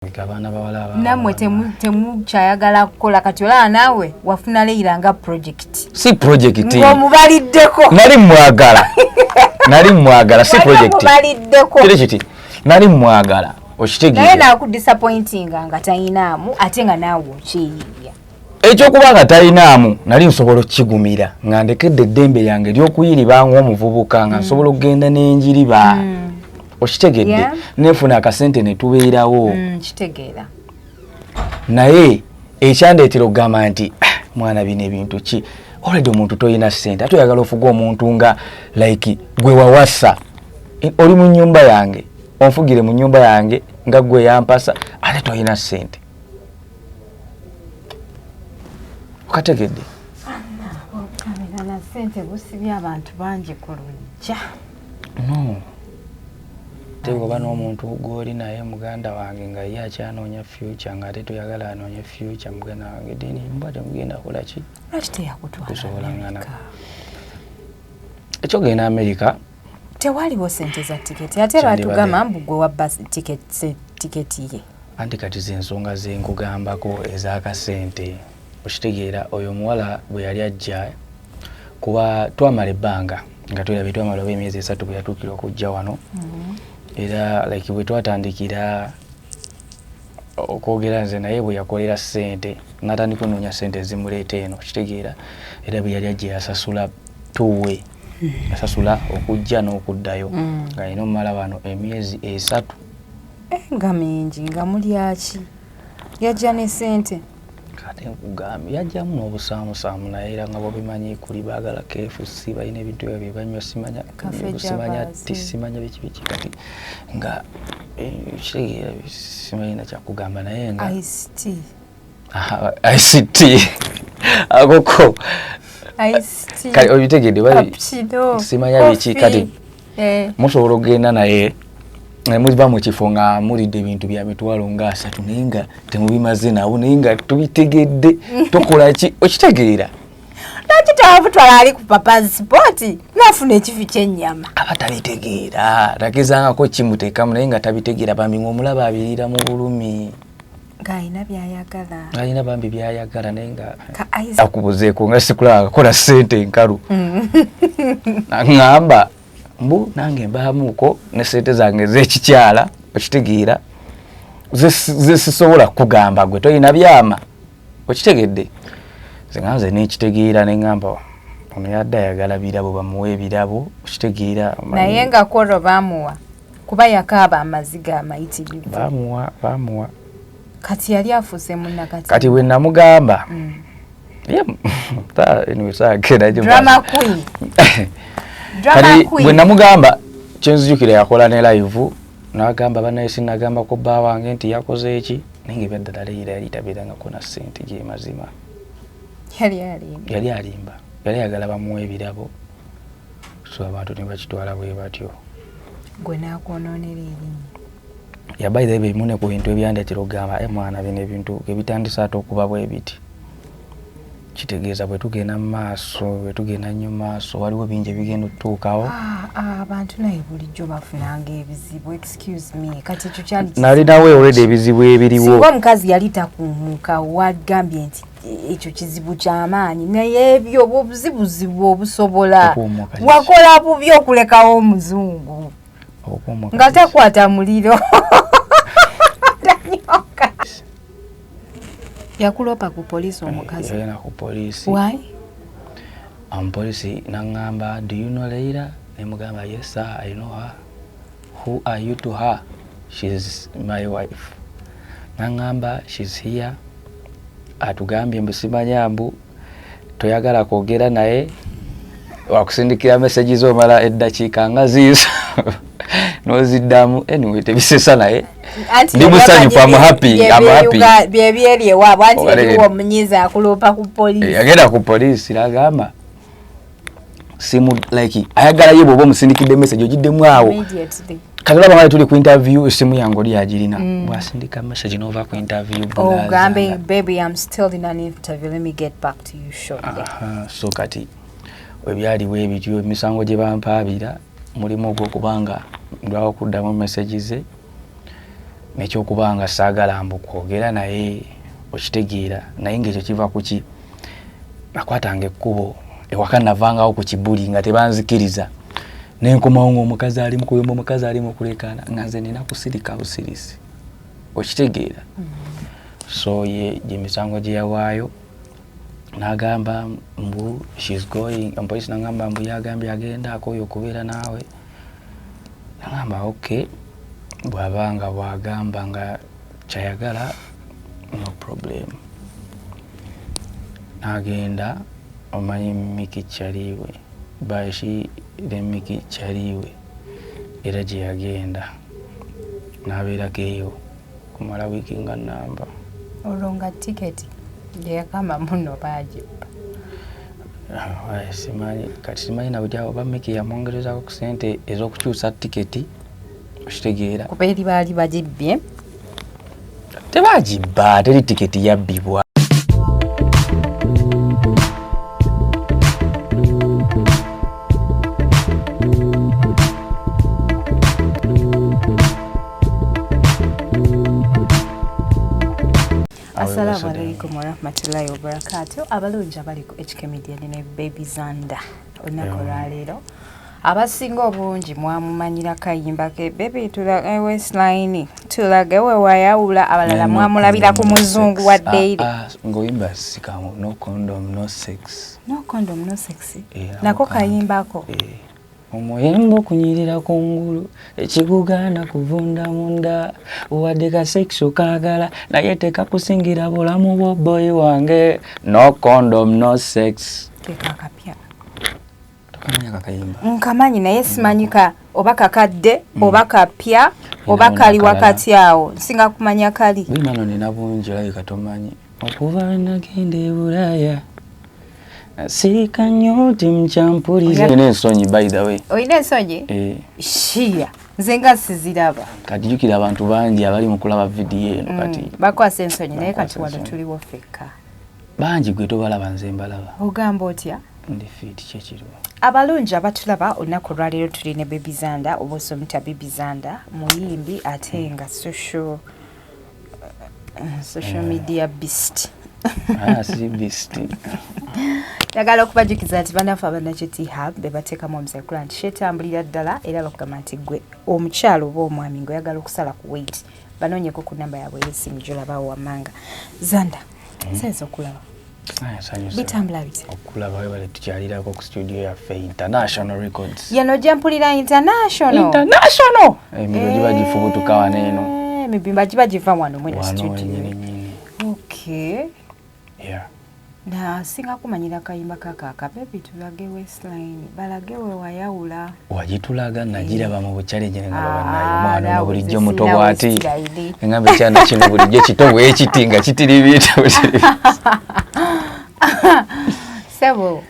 Abaana bawala namwe temu chayagala kukola kati ola nawe wafuna leira nga project si project ngomubaliddeko nali mwagala si project mubaliddeko kile kiti nali mwagala okitegeera naye na ku disappointing nga tayinaamu ate nga nawe okiyibya ekyo kuba nga tayinaamu nali nsobola okigumira nga ndekedde eddembe yange ly'okuyiriba ng'omuvubuka nga nsobola okugenda n'enjiriba okitegedde nefuna akasente ne tubeerawo kitegeera naye ekyandeetera okugamba nti mwana bino ebintu ki already omuntu toyina ssente ate oyagala ofuga omuntu nga like gwe wawasa oli mu nnyumba yange onfugire mu nnyumba yange nga gwe yampasa ate toyina ssente okategedde okamera na ssente busibye abantu bangi ku lujja no tegoba n'omuntu gw'oli naye muganda wange nga ye akyanoonya future ng'ate toyagala anoonya future muganda wange deni mbwa temugenda kola ki lwaki teyakutwala Amerika ekyogenda Amerika tewaliwo ssente za tiketi ate batugamba mbu gwe wabba tiketi ye anti kati z'ensonga ze nkugambako ez'akasente okitegeera oyo omuwala bwe yali ajja kuba twamala ebbanga nga twerabe twamala oba emyezi 3 bwe yatuukira okujja wano era like bwe twatandikira okwogera nze naye bwe yakolera ssente natandika onoonya ssente ezimuleeta eno kitegeera era bwe yali ajja yasasula tuwe yasasula okujja n'okuddayo nga alina omumala wano emyezi 3 nga mingi nga mulyaki yajja ne ssente kati nkugambye yajjamu n'obusaamusaamu naye era nga bobimanyi kuli baagala KFC balina ebintu ebyo bye banywa simanya biki kati nga kitegeera simalina kyakugamba naye nga ICT agoko kati obitegedde bali simanya biki kati musobola okugenda naye muliba mu kifo nga mulidde ebintu bya mitwalo nga 3 naye nga temubimaze nabo naye nga tubitegedde tokola ki okitegeera lwaki tewabutwala ali ku papazi sipooti nafuna ekifi ky'ennyama abatabitegeera takizangako kimuteekamu naye nga tabitegeera bambi ng'omulaba abiriira mu bulumi ng'alina byayagala alina bambi byayagala naye nga akubuzeeko nga sikulaba akakola ssente enkalu ngamba mbu nange mbaamuuko ne ssente zange z'ekikyala okitegeera zesisobola kugamba gwe toyina byama okitegedde nze nekitegeera neŋŋamba ono yadde ayagala birabo bamuwa ebirabo okitegeera naye nga koro bamuwa kuba yakaaba amaziga amayitirivu bamuwa kati yali afuuse munnakati kati bwe namugamba drama queen kati bwe namugamba kyenzijukira yakola ne live n'agamba banaye sinagamba ko bba wange nti yakoze eki naye ng'ebyaddala leira yali tabeerangako na ssente gye mazima yali alimba yali ayagala bamuwa ebirabo so abantu ne bakitwala bwe batyo gwe n'akwonoonera erinnya yabaire bimu ne ku bintu ebyandeetera okugamba mwana bino ebintu ebitandise ate okuba bwe biti kitegeeza bwe tugenda mu maaso bwe tugenda nnyo maaso waliwo bingi ebigenda okutuukawo abantu naye bulijjo bafunanga ebizibu excuse me kati ekyo kyali nalinawo already ebizibu ebiriwo singa omukazi yali takuumuka wagambye nti ekyo kizibu ky'amaanyi naye ebyo obuzibuzibu obusobola wakola bubi okulekawo omuzungu nga takwata muliro yakulopa ku poliisi omukazi yana ku poliisi why poliisi nangamba do you know Leila nemugamba yes sir I know her who are you to her she's my wife nangamba she's here atugambye mbu simanyambu toyagala kwogera naye wakusindikira message z'omala eddakiika nga ziizo noziddamu anyway tebisesa naye ndi musanyufu I'm happy byebyerye wabwe anti eriwo omunyiza akulopa ku poliisi yagenda ku poliisi nagamba simu like ayagala ye bwoba omusindikidde message ogiddemu awo katulaba nga tuli ku interview esimu yange oli agirina bwasindika message nova ku interview ogambe baby I'm still in an interview let me get back to you shortly so kati webyaliwo ebityo emisango gye bampaabira mulimu ogw'okubanga ndwawo okuddamu message ze nekyokubanga saagala mbu kwogera naye okitegeera naye ng'ekyo kiva ku ki nakwatanga ekkubo ewaka navangawo ku kibuli nga tebanzikiriza nenkomawo ng'omukazi ali mu kuyomba omukazi ali mu kulekana nga nze nina kusirika busirisi okitegeera so ye gyemisango gye yawaayo n'agamba mbu she's going omupoliisi n'agamba mbu yagambye agenda akoyo okubeera naawe n'agamba okay bw'abanga bw'agamba nga kyayagala no problem n'agenda omanyi Miki Kyaliwe bashi Miki Kyaliwe era gye yagenda n'abeerako eyo kumala wiiki nga namba olwo nga tiketi gye yakama muno baagibba simanyi kati simanyi nabudya oba Miki yamwongerezako ku ssente ez'okukyusa tiketi okitegeera kuba eri baali bagibbye tebagibba teri tiketi yabbibwa Assalamu alaikum warahmatullahi wabarakatuh. Abalungi abali ku HK Media ne Baby Zanda olunaku lwaleero abasinga obungi mwamumanyira kayimba ke Baby tulaga Westline tulage we wayawula abalala mwamulabira ku muzungu wa Daily ngoyimba sikamu no condom no sex nako kayimbako omuyembo kunyirira kungulu ekigugana kuvunda munda wadde ka sexo kaagala naye tekakusingira bulamu bw'oboyi wange no condom no sex tekakapya tokamanya kakayimba nkamanyi naye simanyika oba kakadde oba kapya oba kali wakati awo nsinga kumanya kali bimano nina bungi olabe katomanyi okuva nagenda e Bulaya sirika nnyo timchampurize ine ensonyi by the way oyina ensonyi shiya nze nga siziraba kati jukira abantu bangi abali mu kulaba vidiyo eno kati bakwasa ensonyi naye kati wano tuliwo ffekka bangi gwe tobalaba nze mbalaba ogamba otya ndi fit kyekiriwo abalungi abatulaba olunaku lwaleero tuli ne Baby Zanda oba osomita Baby Zanda muyimbi ate nga social media beast si beast Yagala okubajukiza nti banafu abanakiti hub bebateekamu omusaikula nti kyetambulira ddala era bakugamba nti gwe omukyalo oba omwami ng'oyagala okusala ku weight banoonyeko ku namba yaabwe ey'essimu gy'olabawo wammanga Zanda nsenza okulaba bitambula biti okulaba webale tukyalirako ku studio yaffe International Records yano gyempulira international emiro giba gifubutuka wano eno emibimba giba giva wano mwena studio okay yeah na singa kumanyira kayimba kakaka Baby tulage Westline balage we wayawula wagitulaga nagiraba mu buchallenge ngaba nayo mwana bulijjo muto bwati ngambe cyane kino bulijjo kito bwe kitinga kitiri bitu sebo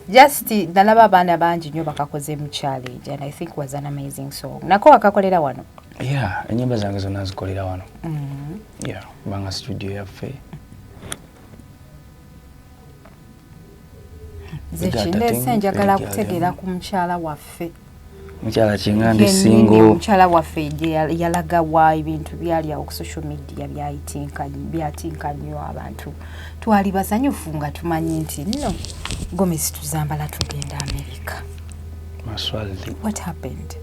just dalaba bana banji nyo bakakoze mu challenge and I think was an amazing song nako wakakolera wano yeah enyimba zange zona zikolera wano yeah banga studio yaffe Zechinde njagala kutegeera ku mukyala waffe. Mukyala Kingande single. Mukyala waffe yalaga wa ebintu byali ku social media byatinka nnyo abantu. Twali basanyufu nga tumanyi nti nno Gomez tuzambala tugenda America. Maswali. What happened?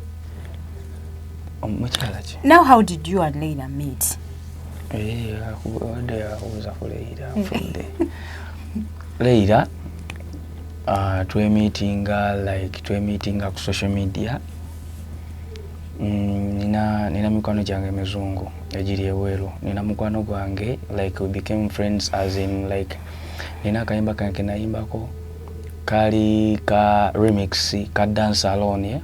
Mukyala ki? Now how did you and Leila meet? Akubuza ku Leila funde. Leila twemeetinga ku social media nina mikwano gyange mizungu egiri eweru nina mukwano gwange like we became friends as in like nina akayimba kange nayimbako kali ka remix ka dance alone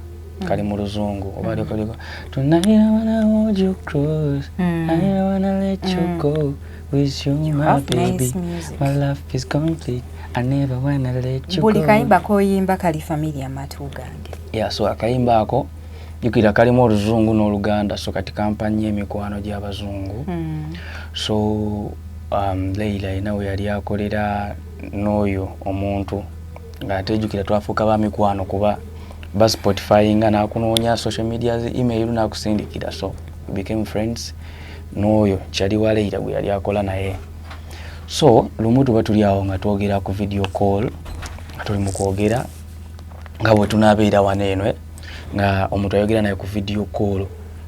kali mu luzungu obali kaliko tonight I wanna hold you close I wanna let you go with you my baby my life is complete I never wanna let you go. Buli kayimba koyimba kali familia matu gange. Yeah, so akayimba ako yukira kalimu oluzungu n'oluganda so kati kampanye emikwano gy'abazungu. So Leila nawe yali akolera n'oyo omuntu ng'atejjukira twafuuka ba mikwano kuba ba Spotify nga n'akunoonya social media email n'akusindikira so became friends n'oyo kyali waleera gwe yali akola naye. So lumu tuba tuli awo nga twogera ku video call nga tuli mu kwogera nga bwe tunaabeera wano eno nga omuntu ayogera naye ku video call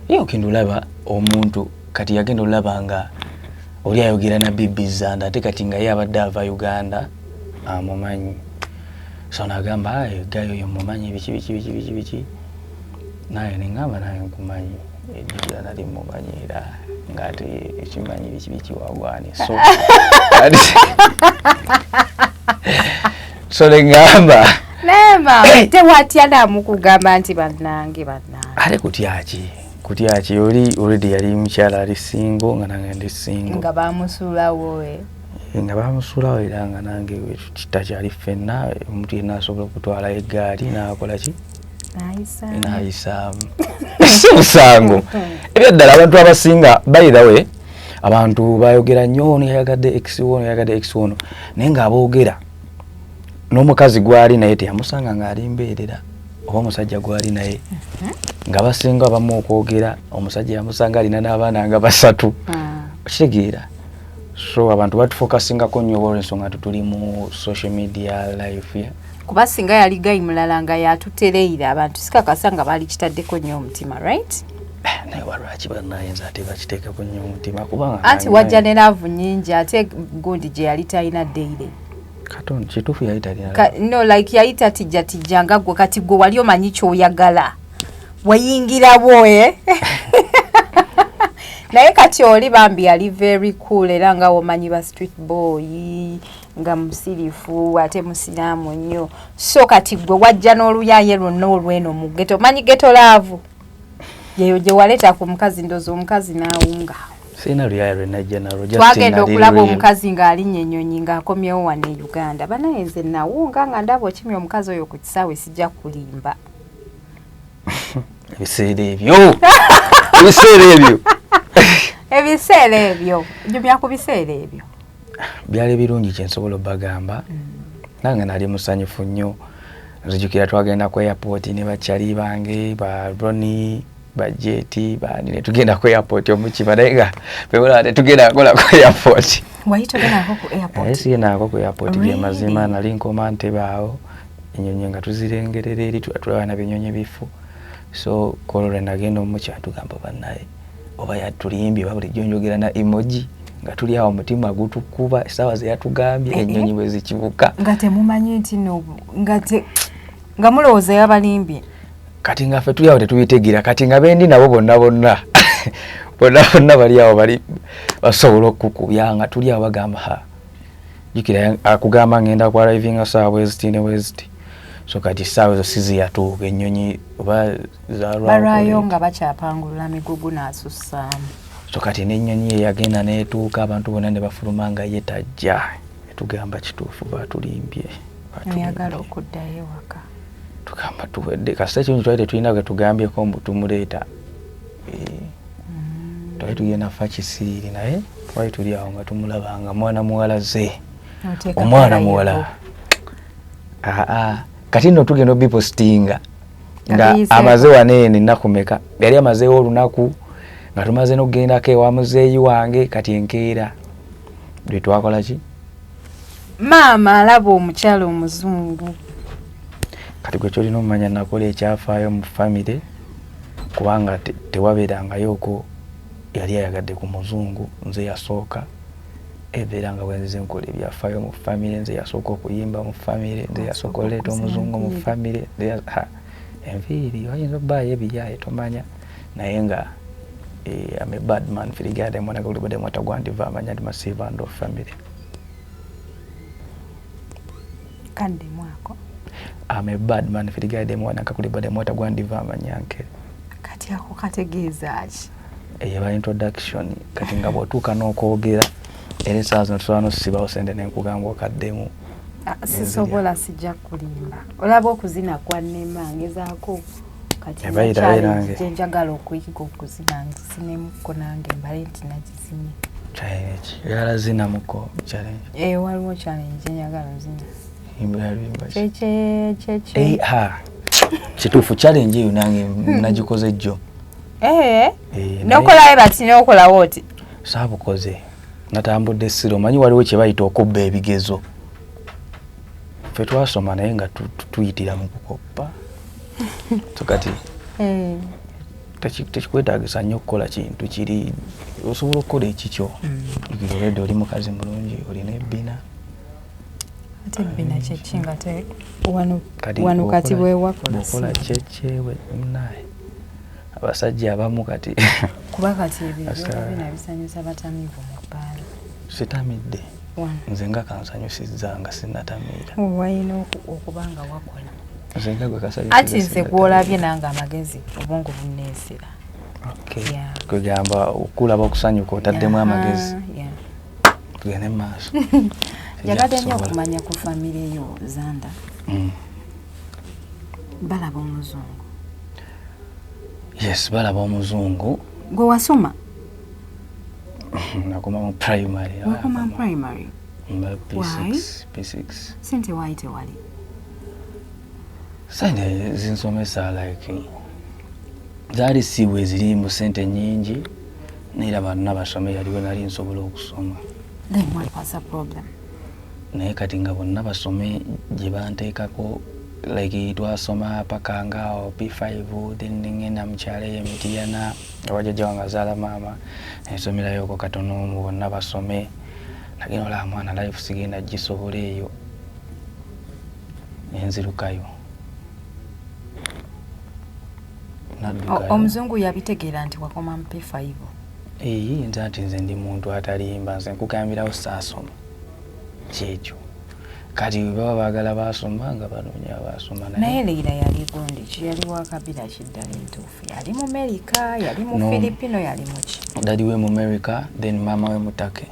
ye ogenda olaba omuntu kati yagenda olaba nga oli ayogera na Bibi Zanda ate kati nga ye abadde ava Uganda amumanyi. So nagamba gayo yo mumanyi biki naye nengamba naye nkumanyi ejjira nali mumanyi era ngate ekimanyi biki wagwane. So nengamba tewatya namu kugamba nti bannange ale kutyaki oli already yali mukyala ali single nga nange ndi single nga bamusulawo era nga nange kitakyali ffenna omuntu yenna asobola okutwala eggaali n'akola ki n'ayisaamu si musango. Ebyaddala abantu abasinga by the way abantu bayogera nnyo ono yayagadde x ono naye ng'aboogera n'omukazi gwali naye teyamusanga ng'ali mbeerera oba omusajja gwali naye nga basinga abamu okwogera omusajja yamusanga alina n'abaana nga 3 okitegeera. So abantu batufokasingako nnyo olw'ensonga tuli mu social media life kuba singa yali gayi mulala nga yatutereira abantu sikakasa nga bali kitaddeko nnyo omutima right. Naye walwaki bannayinza ate bakiteekako nnyo omutima kubanga anti wajja ne laavu nnyingi ate gundi gye yali talina deire katonda kituufu yali talina no like yayita tijja nga gwe kati gwe wali omanyi ky'oyagala wayingirawo naye kati oli bambi yali very cool era nga womanyi ba street boy nga musirifu ate musiraamu nnyo. So kati gwe wajja n'oluyaye lwonna olw'eno mu ghetto manyi ghetto laavu yeyo gye waleeta ku mukazi ndozo omukazi n'awunga sina luyaye lwenajja nalwo twagenda okulaba omukazi ng'alinnye ennyonyi ng'akomyewo wano e Uganda banaye nze nawunga nga ndaba okimya omukazi oyo ku kisaawe sijja kulimba ebiseera ebyo njumya ku biseera ebyo byali birungi kyensobola obbagamba nange nali musanyufu nnyo. Nzijukira twagenda ku airport ne bakyali bange ba Ronnie ba Jeti bani ne tugenda ku airport omukiba naye nga bewola tetugenda kukola ku airport. Wayitogenako ku airport? Sigenako ku airport bye mazima nali nkoma ntebe awo ennyonyi nga tuzirengerera eri tulaba na binyonyi bifu. So kolole nagenda omukyala tugamba bannaye oba yatulimbye oba bulijjo njogera na emoji nga tuli awo omutima gutukuba essaawa ze yatugambye ennyonyi bwe zikibuka nga temumanyi nti nga mulowooza yabalimbye kati nga ffe tuli awo tetubitegira kati nga bendi nabo bonna bali awo bali basobola okukubya nga tuli awo bagamba jukira akugamba ngenda kwa livinga saa bweziti ne bweziti. So kati essaawa ezo siziyatuuka ennyonyi oba balwayo nga bakyapangulula migugu n'asussaamu. So kati n'ennyonyi eyagenda n'etuuka abantu bonna ne bafuluma nga ye tajja etugamba kituufu batulimbye oyagala okuddayo ewaka tugamba tuwedde kasita ekinyonyi twali tetulina gwe tugambyeko mbu tumuleeta twali tugenda fa kisiriiri naye twali tuli awo nga tumulaba nga mwana muwala ze omwana muwala kati nno tugenda obipostinga nga amaze waneene ennaku meka yali amazeewo olunaku nga tumaze n'okugendako ewa muzeeyi wange kati enkeera bwe twakola ki maama alaba omukyala omuzungu kati gwe kyolina omumanya nakola ekyafaayo mu famire kubanga tewabeerangayooko yali ayagadde ku muzungu nze yasooka ebeera nga bwenzize nkola ebyafaayo mu famire nze yasooka okuyimba mu famire nze yasooka oleeta omuzungu mu famire enviiri oyinza obbaayo ebiyaaye tomanya naye nga I'm a bad man filigade mwana kulibade mwata gwandiva amanya ndi masiva ando family kandi mwako I'm a bad man filigade mwana kulibade mwata gwandiva amanyanke kati ako kategeeza ki eyaba introduction kati nga bwotuuka n'okwogera era essaawa zino tusobola n'okusibawo sente n'enkugamba okaddemu sisobola sijja kulimba olaba okuzina kwannema ngezaako kati njagala okuyiga okuzina nzizinemuko nange mbale nti nagizinye challenge yalazinamuko challenge waliwo challenge njagala nzina kituufu challenge eyo nange nagikoze jjo Nokolayo bati nokolawo oti saabukoze natambudde siro omanyi waliwo kye bayita okubba ebigezo ffe twasoma naye nga tuyitira mu kukoppa so kati tekikwetaagisa nnyo okukola kintu kiri osobola okukola ekikyo olwedde oli mukazi mulungi olina ebbina ate ebbina kyekinga te wano kati bwewakola okola kyekyewe munaye abasajja abamu kati kuba kati ebina bisanyusa batamiivu mu bbaala sitamidde nze nga kansanyusizza nga sinatamiira walina okubanga wakola nze nga gwe kasali ati nze gwolabye nange amagezi obwongo bunneesera kwegamba okulaba okusanyuka otaddemu amagezi tugende mu maaso yagadde nnyo okumanya ku famire yo Zanda balaba omuzungu yes balaba omuzungu gwe wasoma nakoma mu primary wakoma mu primary P6 sente wayi tewali sente zinsomesa like zaali si bwe ziri mu sente nyingi naye bonna basome yaliwo nali nsobola okusoma then what was the problem naye kati nga bonna basome gye banteekako like twasoma paka ngaawo P5 then ngenda mu kyalo eyo Mityana awajjajja wange azaala maama ensomerayo katono mu bonna basome nagenda olaba mwana life sigenda gisobola eyo nenzirukayo omuzungu yabitegeera nti wakoma mu P5 nze ati nze ndi muntu atalimba nze nkugambirawo saasoma kyekyo kati baba baagala basoma nga banoonya basoma naye Leila yali gundi ki yali wakabira kiddala entuufu yali mu America yali mu Filipino yali muki dadi we mu America then mama we mutake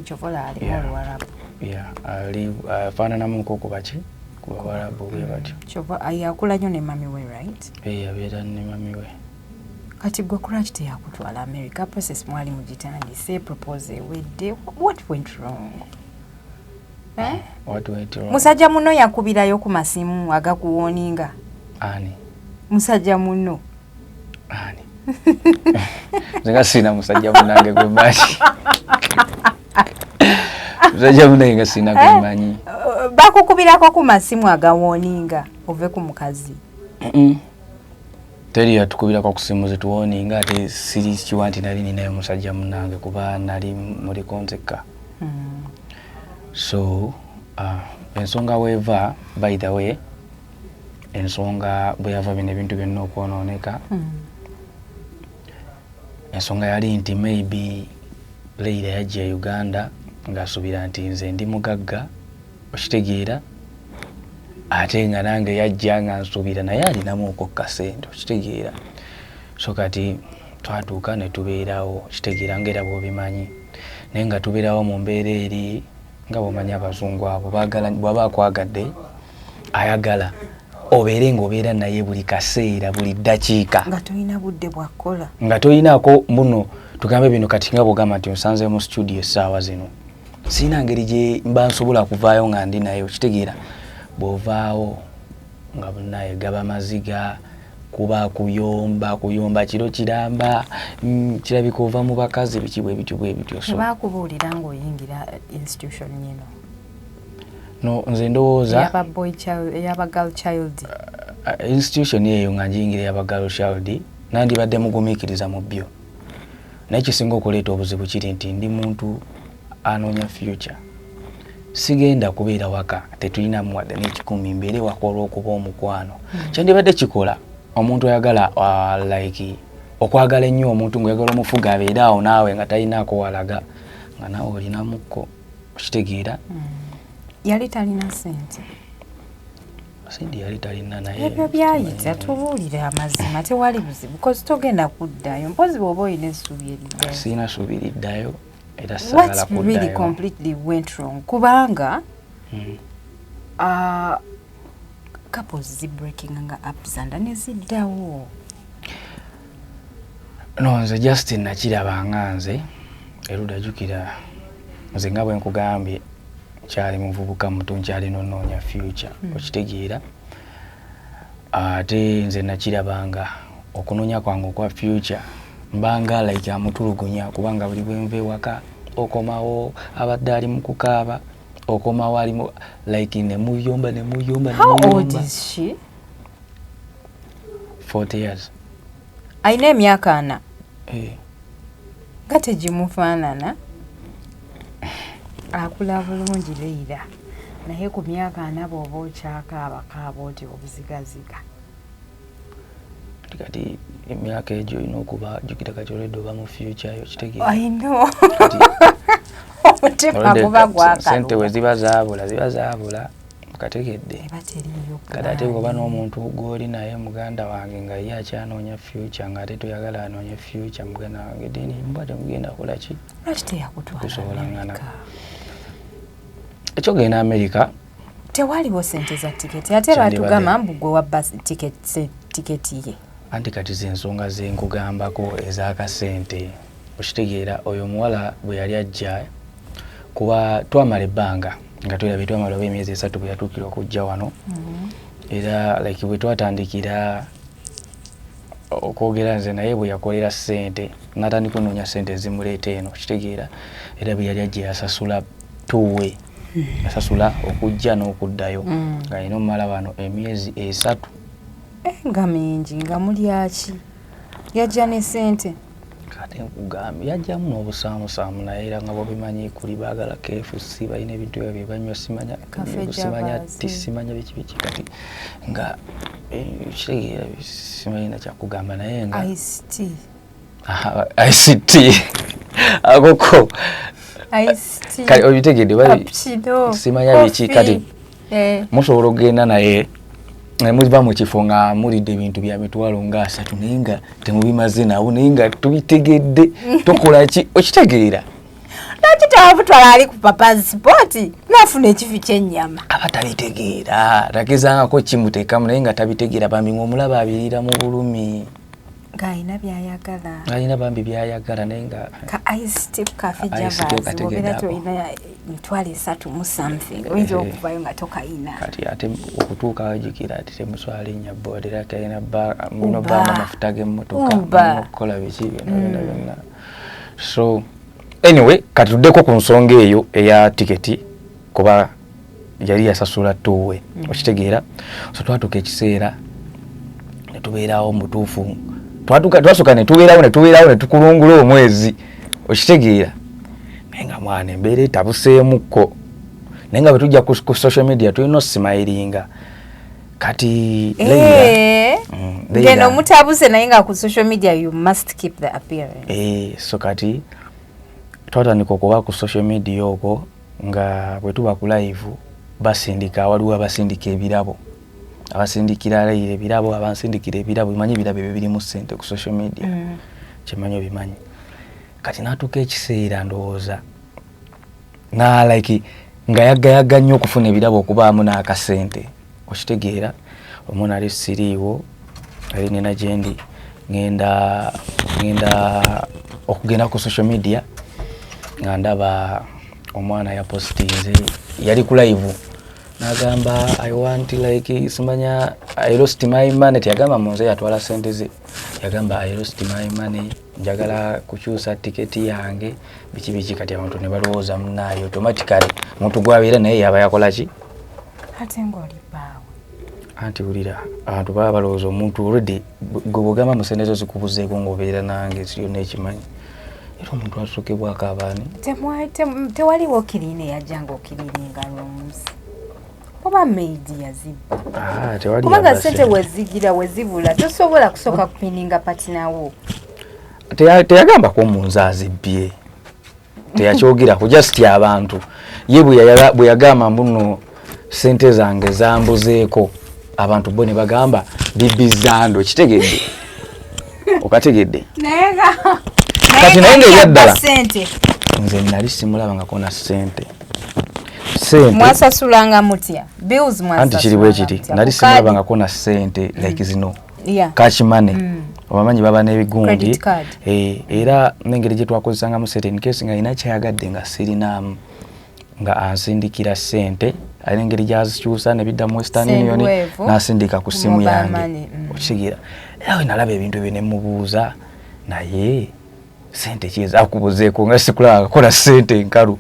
kyovola ali mu Luwarabu ali afaananamu nk'okuba ki ku Bawarabu bwe batyo kyova yakula nnyo ne mami we right yabeera ne mami we kati gwe kulaki teyakutwala America process mwali mugitandise propose ewedde what went wrong What went wrong? Musajja muno yakubirayo ku masimu agakuwoninga. Ani? Musajja muno. Ani? Zenga sina musajja munange gwe machi. Musajja munange sina gwe manyi. Bakukubirako ku masimu agawoninga ove ku mukazi. Teri yatukubirako ku simu zituwoninga ate siri kiwanti nali ninayo musajja munange kuba nali muri konzeka. So, ensonga weva, by the way, ensonga bweyava bino ebintu byonna okwonooneka. Ensonga yali nti maybe Leila yajja Uganda ng'asuubira nti nze ndi mugagga okitegeera ate nga nange yajja nga nsuubira naye alinamu okokka ssente okitegeera. So kati twatuuka ne tubeerawo okitegeera ng'era bw'obimanyi naye nga tubeerawo mu mbeera eri nga bw'omanyi abazungu abo bw'aba akwagadde ayagala obeere ng'obeera naye buli kaseera buli ddakiika nga tolina budde bwakkola nga tolinaako muno tugambe bino kati nga bw'ogamba nti nsanze mu studio essaawa zino sirina ngeri gye mba nsobola kuvaayo nga ndi naye okitegeera bw'ovaawo nga bunaye gaba maziga kuba kuyomba kiro kiramba kirabika ova mu bakazi biki bwe bityo so bakubuulira ng'oyingira institution nyino no nze ndowooza yaba girl child institution eyo nga njiyingira yaba girl child nandibadde mugumiikiriza mu byo naye kisinga okuleeta obuzibu kiri nti ndi muntu anoonya future sigenda kubeera waka tetulina muwadde n'ekikumi mbeere waka olw'okuba omukwano kyandibadde kikola omuntu ayagala like okwagala ennyo omuntu ng'oyagala omufuga abeere awo naawe nga talinaako walaga nga naawe olinamukko okitegeera yali talina sente sente yali talina naye ebyo byayita tubuulire amazima tewali buzibu kozi togenda kuddayo mpozi bw'oba olina essuubi eriddayo sirina ssuubi eriddayo era saagala kuddayo what really completely went wrong kubanga couples zibreaking nga upsanda neziddawo no nze Justin nakirabanga nze erudajukira nze nga bwe nkugambye kyali muvubuka muto nkyali nonoonya future okitegeera ate nze nakirabanga okunonya kwange kwa future mbanga like amutulugunya kubanga buli bwenve waka okomawo abadde ali mu kukaaba okomawo ali like ne muyomba. How old is she? 40 years. Aina emyaka 4. Gate jimufaanana akula bulungi leira naye ku myaka 4 bw'oba okyakaaba oti obuzigaziga. Kati emyaka egyo olina okuba jjukira kati olwedde oba mu future yo kitegeeza. I know. Omutima guba gwakaluba. Sente we ziba zaabula kategedde. Kati ate bw'oba n'omuntu gw'oli naye muganda wange nga ye akyanoonya future ng'ate toyagala anoonya future muganda wange deni mbwa temugenda kukola ki? Lwaki teyakutwala Amerika? Ekyogenda Amerika tewaliwo sente za tiketi ate batugamba mbu gwe wabba tiketi ye. Anti kati z'ensonga ze nkugambako ez'akasente okitegeera oyo omuwala bwe yali ajja kuba twamala ebbanga nga twamala emyezi 3 bwe yatuukira okujja wano era like bwe twatandikira okwogera nze naye bwe yakolera ssente n'atandika onoonya ssente ezimuleeta eno okitegeera era bwe yali ajja yasasula tuwe yasasula okujja n'okuddayo nga alina omumala wano emyezi 3 nga mingi nga mulyaki yajja ne ssente kati nkugambye yajjamu n'obusaamusaamu naye era nga bwobimanyi kuli baagala KFC balina ebintu ebyo bye banywa simanya biki kati nga kitegeera simalina kyakugamba naye nga ICT akoko kati obitegedde bali simanya biki kati musobola okugenda naye muliba mu kifo nga mulidde ebintu bya mitwalo nga 3 naye nga temubimaze nawo naye nga tubitegedde tokola ki okitegeera lwaki tewabutwala ali ku pasipoti nafuna ekifi ky'ennyama abatabitegeera tagezangako kimuteekamu naye nga tabitegeera bambi ng'omulaba abiriira mu bulumi ng'alina byayagala alina bambi byayagala naye nga ka ICT kafe javazi obeera tolina mitwalo 3 mu something oyinza okuvayo nga tokayina kati ate okutuuka wajjukira ati temuswala ennya boodi era kalina muno baamu amafuta g'emmotoka okukola biki byonna so anyway kati tuddeko ku nsonga eyo eya tiketi kuba yali yasasula tuwe okitegeera so twatuuka ekiseera ne tubeerawo mutuufu twasooka ne tubeerawo ne tukulungula omwezi okitegeera naye nga mwana embeera etabuseemukko naye nga bwe tujja ku social media tulina osimayiringa kati ngeno mutabuse naye nga ku social media you must keep the appearance so kati twatandika okuba ku social media okwo nga bwe tuba ku live basindika waliwo abasindika ebirabo abasindikira ebirabo abansindikira ebirabo bimanyi ebirabo ebyo birimu ssente ku social media kimanyi obimanyi kati natuuka ekiseera ndowooza like nga yaggayaga nnyo okufuna ebirabo okubaamu n'akasente okitegeera omu nali siriiwo ali nina gyendi ngenda okugenda ku social media nga ndaba omwana yapostinze yali ku live nagamba I want like simanya I lost my money yagamba munze yatwala sente ze yagamba I lost my money njagala kukyusa tiketi yange biki kati abantu ne balowooza munayo automatically muntu gwabeera naye yaba yakola ki ate ngoli bawo anti ulira abantu baba balowooza omuntu already gobogamba musende zo zikubuzeeko ng'obeera nange siyo n'ekimanyi era omuntu asokebwako abaani tewaliwo kirine yajjanga okiriringa rooms oba maidi yazibba kubanga sente wezigira wezibula tosobola kusooka kupininga patinawo teyagambako omunzi azibbye teyakyogeraku just abantu ye bwe yagamba mbuno sente zange zambuzeeko abantu bo ne bagamba bibizando kitegedde okategedde kati naye ng'eryaddala nze nali simulabangako na sente mwasasulanga mutya bills anti kiri bwe kiti nali simulabangako na sente like zino cash money obamanyi baba n'ebigundi era n'engeri gye twakozesangamu sente in case nga ina kyayagadde nga sirinaamu nga ansindikira ssente alina engeri gyazikyusa ne bidda mu Western Union n'asindika ku ssimu yange okitegeera era we nalaba ebintu ebyo ne mubuuza naye ssente ki ezaakubuzeeko nga sikulaba kakola ssente enkalu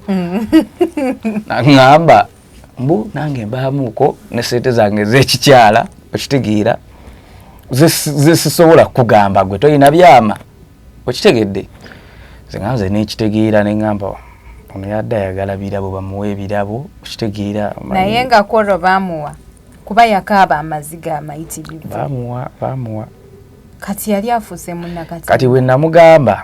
naŋŋamba mbu nange mbaamuuko ne ssente zange ez'ekikyala okitegeera ze sisobola kugamba gwe toyina byama okitegedde nze n'ekitegeera ne ŋŋamba ono yadde ayagala birabo bamuwa ebirabo okitegeera naye nga koro baamuwa kuba yakaaba amaziga amayitirivu baamuwa kati yali afuuse munnakati kati bwe namugamba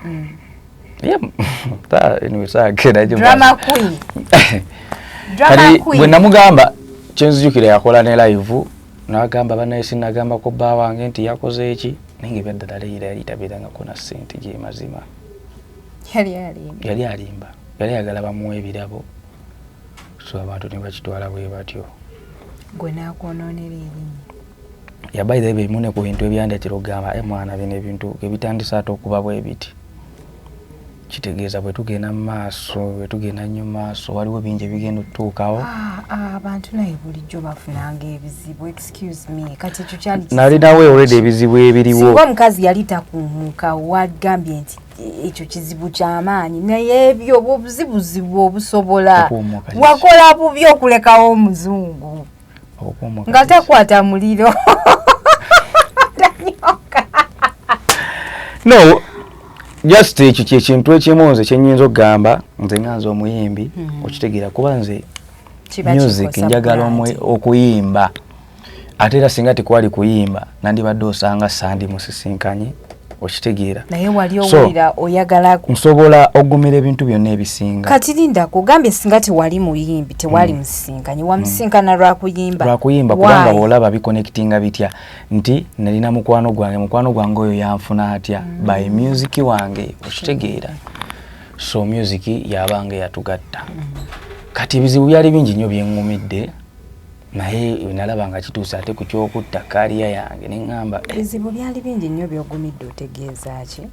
bwe namugamba kyenzijukira yakola ne live n'agamba banaye sinagambako bba wange nti yakoze eki naye ng'ebyaddala leira yali tabeerangako na ssente gye mazima yali alimba yali ayagala bamuwa ebirabo so abantu ne bakitwala bwe batyo gwe n'akwonoonera erinnya yabaire ebimune ku bintu ebyandekera okugamba mwana bino ebintu ebitandise ate okuba bwe biti kitegeeza bwe tugenda mu maaso bwe tugenda nnyo mu maaso waliwo bingi ebigenda okutuukawo abantu naye bulijjo bafunanga ebizibu excuse me kati ekyo kyali nalinawo already ebizibu ebiriwo singa omukazi yali takuumuka wagambye nti ekyo kizibu ky'amaanyi naye ebyo obuzibuzibu obusobola wakola bubi okulekawo omuzungu nga takwata muliro no just ekyo kyekintu ekimu nze kyenyinza okugamba nze nga nze omuyimbi okitegeera kuba nze music njagala okuyimba ate era singa tekwali kuyimba nandibadde osanga sandi musisinkanye okitegeera naye wali owulira oyagala nsobola okugumira ebintu byonna ebisinga kati linda kugambye singa tewali muyimbi tewali musisinkanye wamusisinkana lwakuyimba kubanga bw'olaba biconnectinga bitya nti nalina mukwano gwange oyo yanfuna atya by music wange okitegeera so music yabanga yatugatta kati ebizibu byali bingi nnyo byeŋŋumidde naye nalaba nga kituusa ate ku kyokutta kaliya yange ne ŋŋamba ebizibu byali bingi nnyo byogumidde otegeeza ki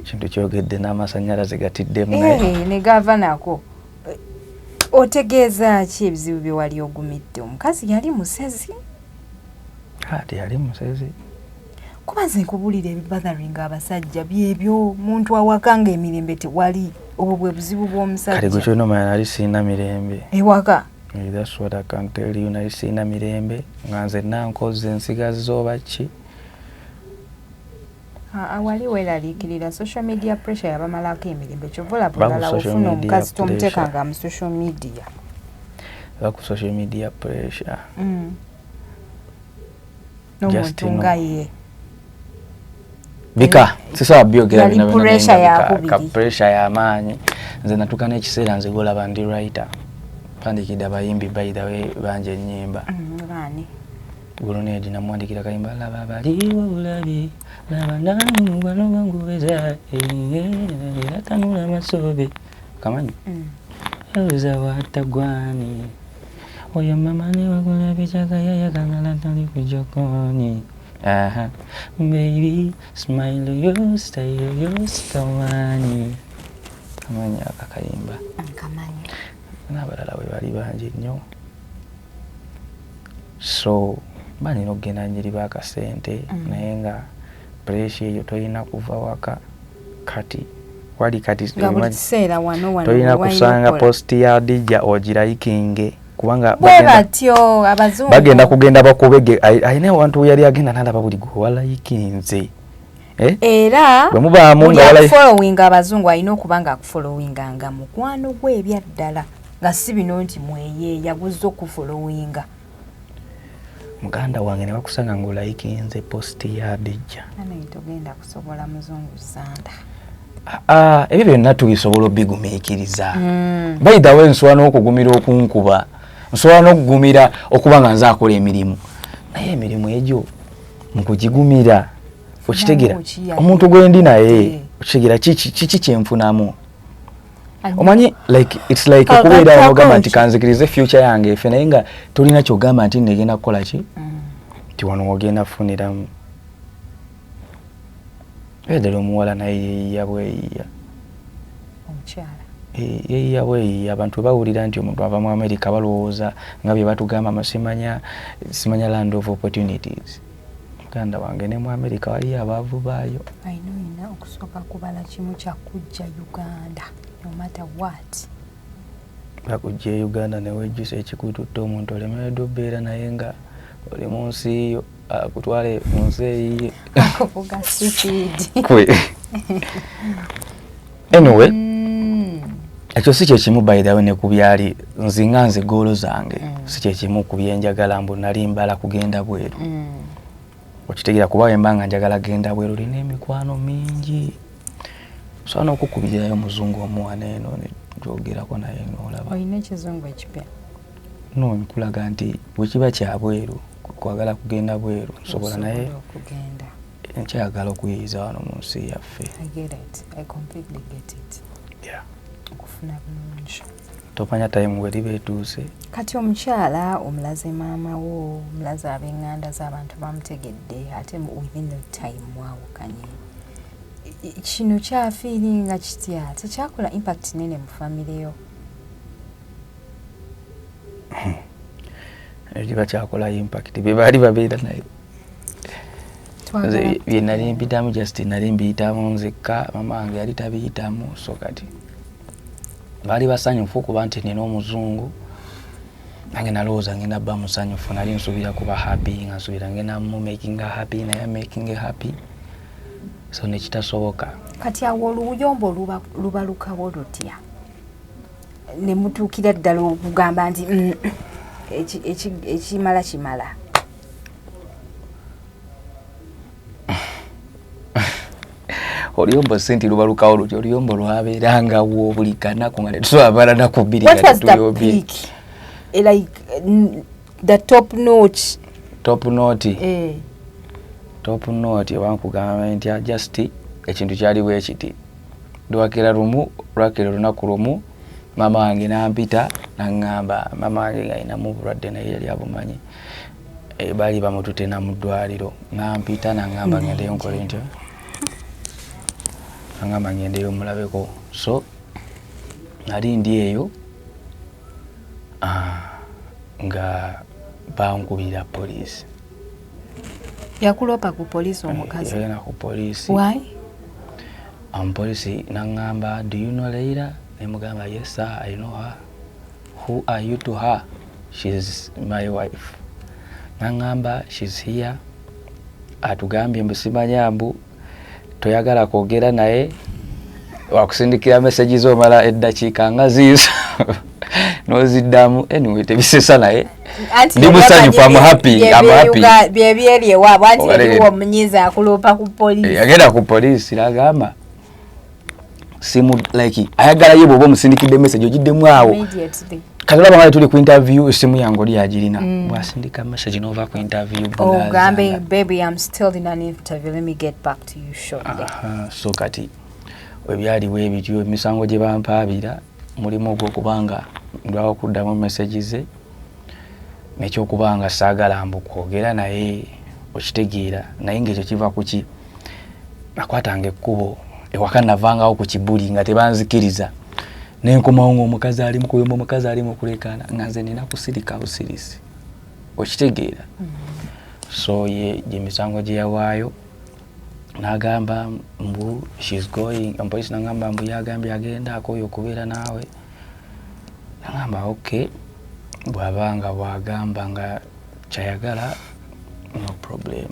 kintu kyogedde n'amasannyalaze gatiddemu ne gava nako otegeeza ki ebizibu bye wali ogumidde omukazi yali musezi teyali musezi kuba nze nkubulira ebibathering abasajja byebyo muntu awaka nga emirembe tewali obwo bwe buzibu bw'omusajja kale gwe kyolina omanya nali siina mirembe ewaka that's what I can tell you nali siina mirembe nga nze nankoze ensigazi oba ki wali weeraliikirira social media pressure yabamalako emirembe kyovola bulala ofuna omukazi tomuteekanga mu social media ku social media pressure n'omuntu nga ye bika sisobola byogera ka pressure y'amaanyi nze natuka n'ekiseera nze golaba ndi writer mpandikidde abayimbi by the way banja ennyimba Gulonedi namwandikira kayimba laba baliwo bulabi laba nanu mugwano gwangu beza era tanula amasobe kamanyi ewuza watagwani oyo mama ne wakola bichaka yayagala tali kujokoni baby smile yo style yo stawani kamanyi akakayimba kamanyi n'abalala we bali bangi nnyo so banina okugenda njiri bakasente naye nga pressure eyo toyina kuva waka kati wali kati toyina kusanga posti ya Dija ogirayikinge kubanga bagenda kugenda bakubege ayina wantu yali agenda nalaba buli gwe walayikinze era bwe mubaamu nga walayifollowing abazungu ayina okuba nga akufollowinga nga mukwano gwe ebyaddala nga si bino nti mweye yaguza okufollowinga muganda wange ne bakusanga ng'olayikinze posti ya Dija togenda kusobola muzungu sanda ebyo byonna tubisobola obigumiikiriza by the way nsobola n'okugumira okunkuba nsobola n'okugumira okuba nga nze akola emirimu naye emirimu egyo mukugigumira okitegera omuntu gwendi naye okitegera kiki kyenfunamu omanyi like it's like okubeera ogamba nti kanzikirize future yange efe naye nga tolina kyogamba nti negenda kukola ki nti wano wogenda kufuniramu ddala omuwala naye yeeyiya bweyiya yeeyawe abantu bawulira nti omuntu ava mu America balowooza nga bye batugamba simanya land of opportunities. Muganda wange ne mu America waliyo abaavu baayo. Ina okusooka kubala kimu kya kujja Uganda no matter what. Bakujja Uganda ne wejjusa ekikututte omuntu olemereddwa obbeera naye nga oli mu nsi yo akutwale mu nsi eyiye. Akuvuga stupid. Anyway, ekyo si kye kimu by the way ne ku byali nze goolo zange si kye kimu ku byenjagala mbu nali mbala kugenda bweru. Okitegeera kuba embanga njagala genda bweru lina emikwano mingi. So n'okukubirayo omuzungu omuwana eno ne jogerako naye n'olaba. Oyina ekizungu ekipya? No, nkulaga nti bwe kiba kya bweru kwagala kugenda bweru nsobola naye okugenda. Nkyagala okuyiiza wano mu nsi yaffe. I get it. I completely get it. Yeah. Okufuna bulungi. Topanya time bwe liba etuuse. Kati omukyala omulaze maama wo, omulaze ab'enganda z'abantu bamutegedde ate within the time mwawukanye. Kino kyafiiringa kitya? Tekyakola impact nene mu famire yo? Ekiba kyakola impact bye baali babeera naye. Bye nali mpitamu just nali mbiyitamu nzekka, mama wange yali tabiyitamu, so kati baali basanyufu kuba nti nina omuzungu. Nange nalowooza ngenda bba musanyufu, nali nsuubira kuba happy, nga nsuubira ngenda mu making her happy, naye making her happy. So nekitasoboka. Kati awo oluyombo luba lukawo lutya? Ne mutuukira ddala okugamba nti ekimala kimala. Oluyombo senti luba lukawo lutya? Oluyombo lwabeerangawo buli kanaku nga tetwabala naku bbiri nga tetuyobye. What was the peak? Like the top note? Top note? Top note bankugamba nti just ekintu kyaliwo ekiti. Lwakira lumu, lwakira lunaku lumu, mama wange nampita nangamba, mama wange alinamu obulwadde naye yali abumanyi. Baali bamututena mu ddwaliro. Nampita nangamba ngendeyo nkole ntyo. Nangamba ngendeyo mulabeko. So nali ndi eyo nga bankubira police. Yakulopa ku police omukazi? Yana ku police. Why? Police nangamba, do you know Leila? Nemugamba, yes sir, I know her. Who are you to her? She's my wife. Nangamba, she's here. Atugambye mbu simanya mbu toyagala kwogera naye wakusindikira messages omala eddakiika nga ziizo noziddamu. Anyway, tebisesa naye ndi musanyufu, I'm happy. Byebyeri ewaabwe anti eriwo omunyiza akulopa ku police. Yagenda ku police nagamba simu like ayagala ye bwoba omusindikidde message ogiddemu awo. Kati olaba nga tuli ku interview esimu yange oli agirina. Bwasindika message nova ku interview. Gambe, baby, I'm still in an interview. Let me get back to you shortly. So kati webyaliwo ebityo emisango gye bampaabira mulimu ogw'okubanga ndwawo okuddamu message ze nekyokubanga saagala mbu kwogera naye okitegeera naye ng'ekyo kiva ku ki nakwatanga ekkubo ewaka navangawo ku kibuli nga tebanzikiriza nenkomawo ng'omukazi ali mu kuyomba, omukazi ali mu kulekaana nga nze nina kusirika busirisi okitegeera. So ye emisango gye yawaayo nagamba mbu she's going, police nagamba mbu yagambye agenda akoyo okubeera naawe. Nagamba okay, bwabanga bwagamba nga kyayagala no problem.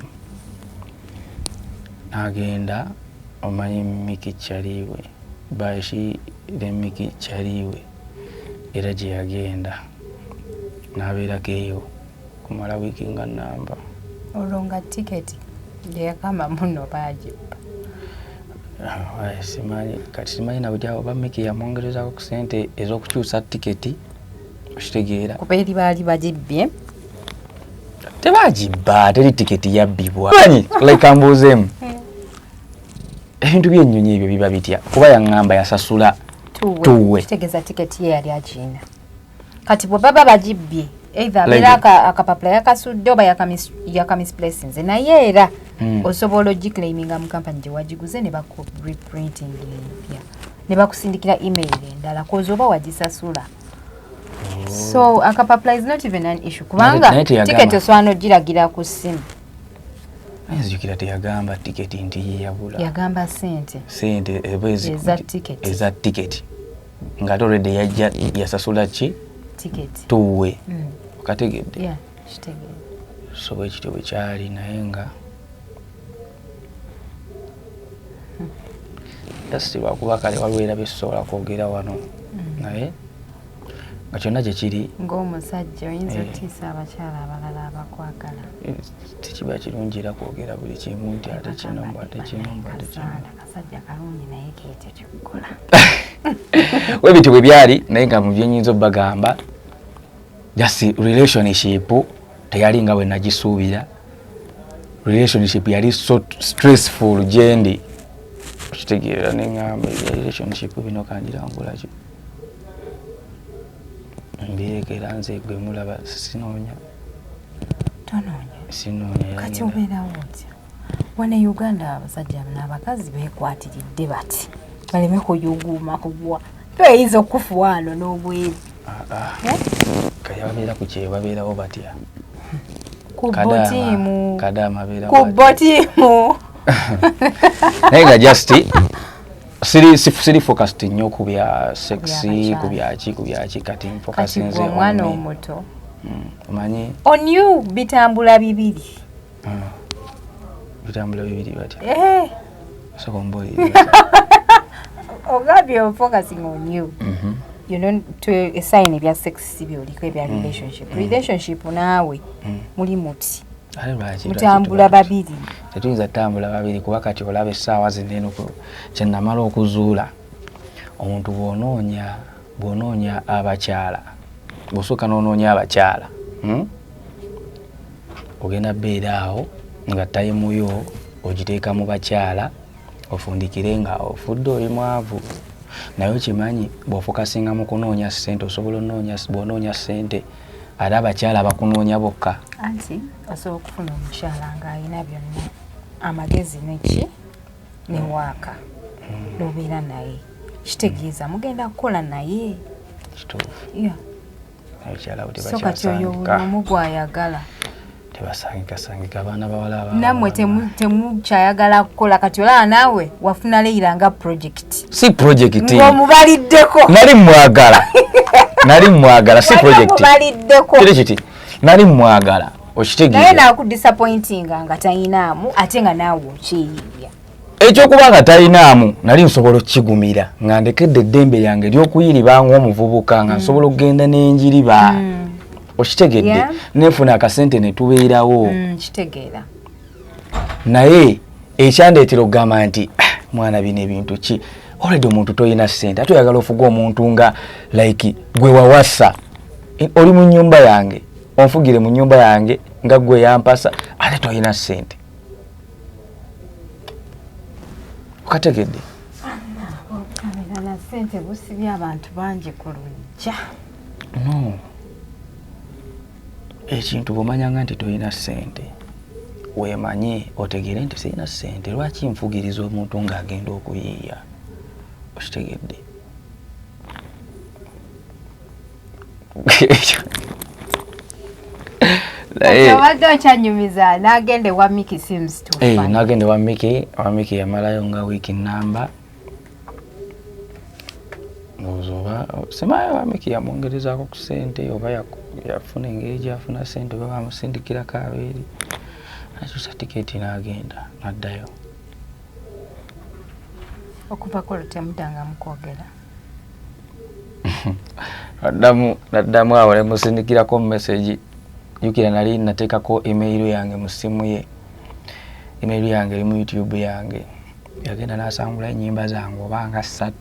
Nagenda omanyi Miki Kyaliwe, bashi le Miki Kyaliwe era gye yagenda nabeerako eyo kumala wiiki nga namba. Olonga tiketi yakamba muno bagiba. Simanyi kati simanyi nabudya oba Miki yamwongerezako ku ssente ez'okukyusa tiketi okitegeera. Kuba eri baali bagibbye? Tebagibba, teri tiketi yabbibwa. Like ambuuzeemu ebintu by'ennyonyi ebyo biba bitya? Kuba yaŋŋamba yasasula tuwe. Kitegeeza tiketi ye yali agina. Kati bwe baba bagibbye either abeera akapapula yakasudde oba yakamisplacinze naye era osobola ogiclaiminga mu kampani gye wagiguze ne baku reprinting empya. ne bakusindikira email endala kozi oba wagisasula. So akapapula is not even an issue kubanga ticket oswano giragira ku simu. Nzijukira teyagamba ticket nti yabula. Yagamba sente eza ticket. Nga already yajja yasasula ki? Ticket. Tuwe. Okategedde? Yeah, kitegedde. So bwe kityo bwe kyali naye nga just lwakuba kale waliwo era bisobola kwogera wano naye nga kyonna gye kiri ng'omusajja oyinza otiisa abakyala abalala abakwagala tekiba kirungi era kwogera buli kimu nti ate kino ate kino ate kino kasajja kalungi naye keetyo kyokkola we bityo bwe byali naye nga mu byenyinza obbagamba just relationship teyali nga bwe nagisuubira. Relationship yali so stressful gyendi okitegeera neŋŋamba relationship bino kanjirangulaki mbirekera nze gwe mulaba sinoonya sinoonya kati obeerawo otya wane Uganda abasajja n'abakazi beekwatiridde bati baleme kuyuguuma kubwa toyinza okufuwa wano n'obweru kaya babeera ku kye babeerawo batya ku botiimu ku botiimu naye nga just siri focused nnyo ku bya sexy ku byaki kati nfocusinze omwana omuto omanyi on you bitambula bibiri batya soko mboli ogabye focusing on you you know to a sign ebya sexy byoliko ebya relationship naawe muli muti mutambula babiri tetuyinza tambula babiri kuba kati olaba essaawa zinene kyenamala okuzuula omuntu bw'onoonya abakyala bw'osooka n'onoonya abakyala ogenda beera awo nga tayimuyo ogiteeka mu bakyala ofundikire nga ofudde oli mwavu naye okimanyi bw'ofokasinga mu kunoonya ssente osobola bw'onoonya ssente ate abakyala bakunoonya bokka anti osobola okufuna omukyala ng'alina byonna amagezi neki ne waaka n'obeera naye kitegeeza mugenda kukola naye kituufu so kati oyo omu gw'ayagala tebasangikasangika abaana bawala nammwe temukyayagala kukola kati olaba naawe wafuna Leila nga project si project ng'omubaliddeko nali mwagala si project kiri kiti nali mwagala okitegeeza naye naakudisappointinga nga tayinaamu ate nga naawe okyeyiya ekyokuba nga tayinaamu nali nsobola okukigumira nga ndekedde eddembe lyange ery'okuyiriba ng'omuvubuka nga nsobola okugenda n'enjiriba okitegedde nefuna akasente ne tubeerawo kitegeera naye ekyandeetera okugamba nti mwana bino ebintu ki already omuntu toyina ssente ate oyagala ofuga omuntu nga like gwe wawasa oli mu nnyumba yange onfugire mu nnyumba yange nga gwe yampasa ate toyina ssente okategedde okamera na ssente busibye abantu bangi ku lujja no ekintu bw'omanyanga nti toyina ssente weemanye otegere nti sirina ssente lwaki nfugiriza omuntu ng'agenda okuyiiya okitegedde wadde okyanyumiza n'agenda ewa Miki seems to fine n'agenda ewa Miki yamalayo nga wiiki namba oba simayo wa Miki yamwongerezaako ku ssente oba yafuna engeri gyafuna ssente oba bamusindikirako abeeri akyusa tiketi n'agenda n'addayo okuvako temudanga mukwogera naddamu awo nemusindikirako mu message jukira nali nateekako email yange mu ssimu ye email yange eri mu YouTube yange yagenda n'asangula ennyimba zange oba nga 3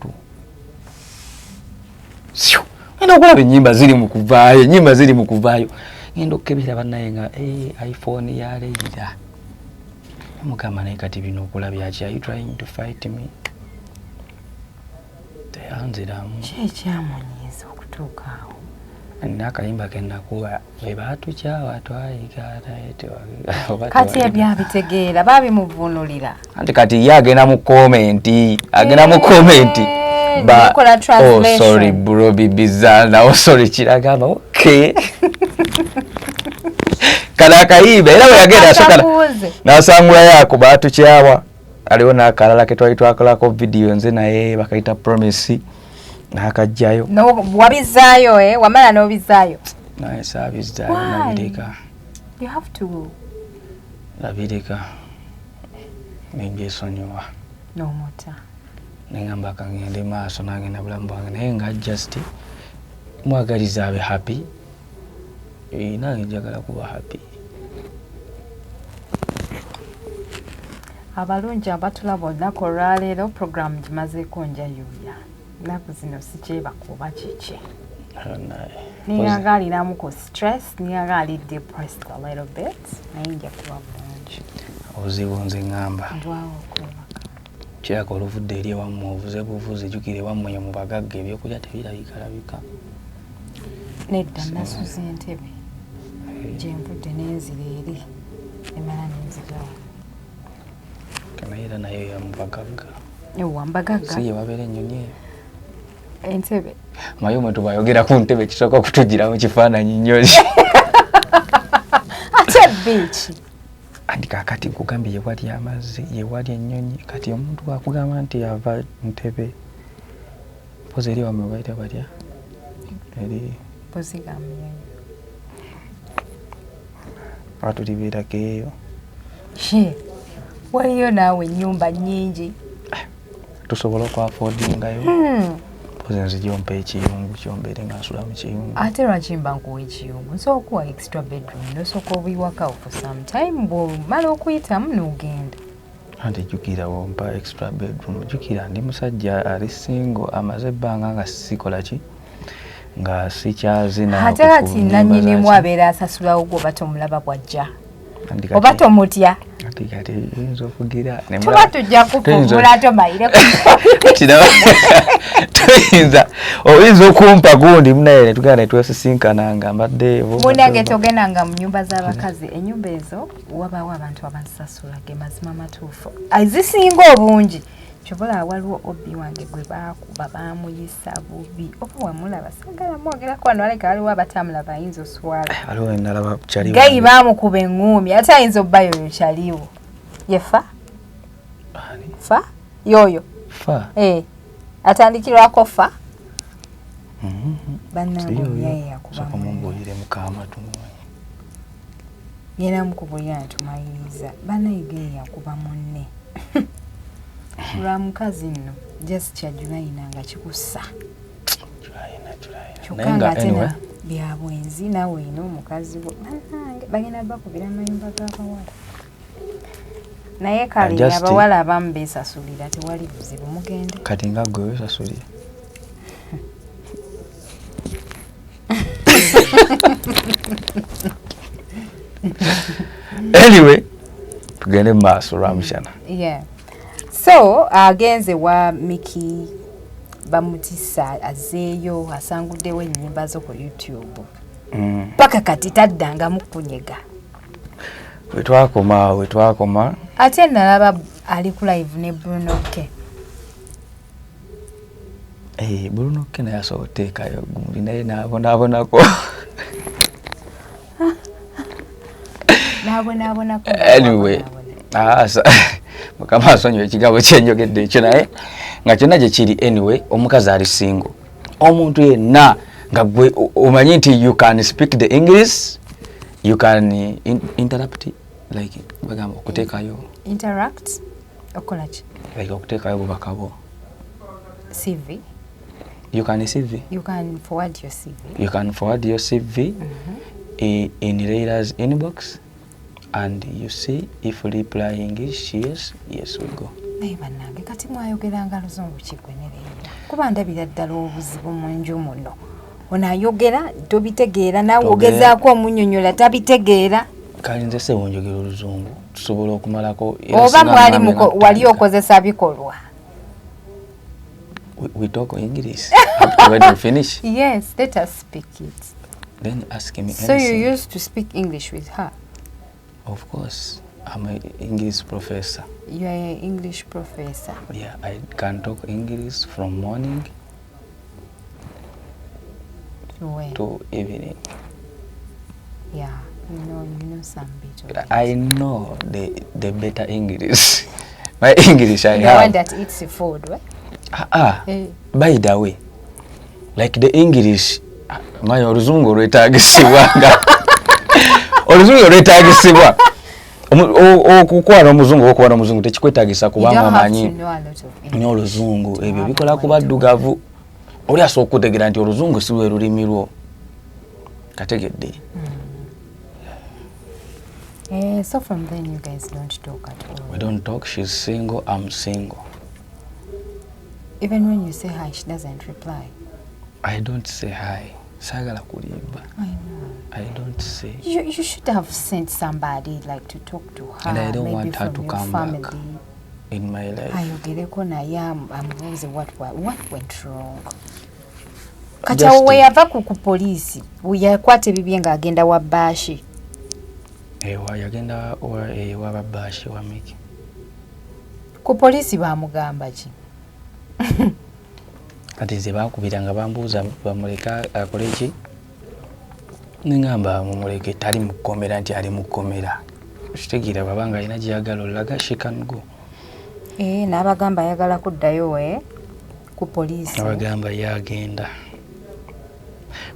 ngenda okulaba ennyimba ziri mu kuvaayo ngenda okukebera bannaye nga iPhone ya Leila mugamba naye kati bino okulabyaki are you trying to fight me teyanziramu kyekyamunyiiza okutuuka awo n'akayimba kenakuba bwe baatukyawa twayigata kati ebyabitegeera baabimuvunulira anti kati ye agenda mu komenti nekola translation. Oh sorry bro bibizana. Oh sorry kiragamba. Okay. Kana kayibe era we yagenda asokala. Nasangula yako batu kyawa. Aliona akalala ke twalitwakolako video nze naye bakaita promise nakajjayo. No wabizaayo wamala no bizaayo. Naye sabizaayo nabireka. You have to. Nabireka. Menje sonyowa. No mota. Nengamba kangende maaso nange na bulamu bwange naye nga just mwagaliza abe happy. Nange njagala kuba happy. Abalungi abatulaba olunaku olwaleero programu gimazeeko njayuya. Naku zino sikyeba kuba kiki. Ninga alinamu ku stress, ninga ali depressed a little bit. Naye nja kuba bulungi. Obuzibu nze ngamba. Ndwawo okwebaka. Kirako oluvudde eri ewammwe ovuze buvuzi jjukira ewammwe mu bagagga ebyokulya tebirabika. Nedda nasuze entebe. Gye nvudde n'enzira eri. Emala n'enzirawo. Kanaira nayo ya mbagagga. Ewa mbagagga. Si yewabera ennyonyi eyo. Entebe. Mayo mwe tubayogera ku ntebe kisooka kutugira mu kifaananyi nnyonyi. Ate beach. Andi kakati kugambye yewali amazzi yewali ennyonyi kati omuntu akugamba nti yava ntebe. Poze eri wamwe bayita batya? Eri. Poze gamye. Atulibirako eyo. Waliyo naawe ennyumba nnyingi. Tusobola okwafoodingayo. Poze nze gyompa ekiyungu kyombeere nga nsula mu kiyungu. Ate lwaki mba nkuwa ekiyungu nsobola okuwa extra bedroom nosooka obuyiwakawo for some time bw'omala okuyitamu n'ogenda. Anti jjukira wompa extra bedroom jjukira ndi musajja ali single amaze ebbanga nga sikola ki nga sikyazina. Ate kati nannyinimu abeera asasulawo gwe oba tomulaba bw'ajja oba tomutya. Kati yinza okugira tuba tujja kukumbula tomayire tuyinza oyinza okumpa gundi munaye netugenda netwesinkananga mbadde munange togendanga mu nyumba z'abakazi ennyumba ezo wabaawo abantu abazisasula ge mazima matuufu ezisinga obungi kyobola waliwo obbi wange gwe baakuba baamuyisa bubi oba wamulaba sagala mwogerako wano aleka waliwo abatamulaba ayinza oswala aliwo enalaba kyaliwo gayi baamukuba eŋŋumi ate ayinza obbayo oyo kyaliwo yefa fa yoyo fa atandikirwako fa bannange yakubamumbulire mukama tumumanyi yena mukubulira ntumayiriza bannayigeyo yakuba munne lwa mukazi nno just kyajulayinanga kikussa kyokka nga ate byabwenzi naawe ina omukazi wo bannange bagenda bakubira amayumba g'abawala naye kale abawala abamu beesasulira tewali buzibu mugende kati nga gwe weesasulira anyway tugende mu maaso lwamushana. So agenze wa Miki bamutisa azeeyo asanguddewo ennyimba zo ku YouTube paka kati taddanga mu kunyega wetwakoma ate nalaba ali ku live ne Bruno K. Bruno K naye asobola oteekayo gundi naye naabonaabonako anyway mukama asonyiwa ekigambo kyenjogedde ekyo naye nga kyonna gye kiri anyway omukazi ali single omuntu yenna nga gwe omanyi nti you can speak the English you can interrupt like bagamba okuteekayo interact okola ki like okuteekayo bubaka bwo CV you can CV you can forward your CV in Leila's inbox and you see if reply English yes we go. Naye bannange kati mwayogeranga luzungu kigwenerera kuba ndabira ddala obuzibu mu nju muno onayogera tobitegeera nawe ogezaako omunnyonnyola tabitegeera kale nze se wonjogera oluzungu tusobola okumalako oba mwali wali okozesa bikolwa. We talk English when we finish. Yes, let us speak it. Then ask me so anything. You used to speak English with her? Of course. I'm an English professor. You are an English professor. Yeah, I can talk English from morning to evening. Yeah, you know some bit of I know the better English. My English I the have. one that eats the food, right? By the way, like the English, my oluzungu lwetagisibwanga. Oluzungu lwetagisibwa. Okukwala omuzungu okukwala omuzungu tekikwetagisa kubanga amanyi nnyo oluzungu ebyo bikola ku baddugavu. Oli asooka okutegeera nti oluzungu si lwe lulimi lwo. Kategedde. So from then you guys don't talk at all? We don't talk. She's single, I'm single. Even when you say hi, she doesn't reply? I don't say hi. Sagala kulimba. I know. I don't say. You should have sent somebody like to talk to her. And I don't maybe want her to from come your family. back in my life. Ayogereko naye amubuuze what went wrong. Kati awo we yava ku poliisi yakwata ebibye ng'agenda wa Baashi. Yagenda wa Baashi wa Miki. Ku poliisi baamugamba ki? Kati ze baakubiranga bambuuza bamuleka akole ki? Ningamba mumuleke tali mukomera nti ali mukomera. Kitegeera babanga alina gyeyagala olaga she can go. N'abagamba ayagala kuddayo ku poliisi. Abagamba yagenda.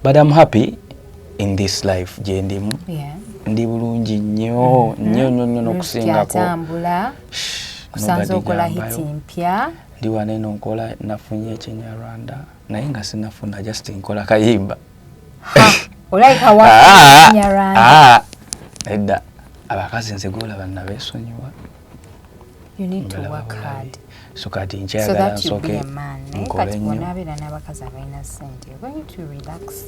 But I'm happy in this life gye ndimu. Ndi bulungi nnyo n'okusingako. Atambula. Kusanze okola hiti mpya. Ndi wano eno nkola nafunye Ekinyarwanda naye nga sinafuna just nkola kayimba. Olaika wa Ekinyarwanda. Edda abakazi nze golaba nabeesonyiwa. You need to work hard. So kati nkyagala nsooke nkole nnyo. N'abeera n'abakazi abalina ssente. You're going to relax.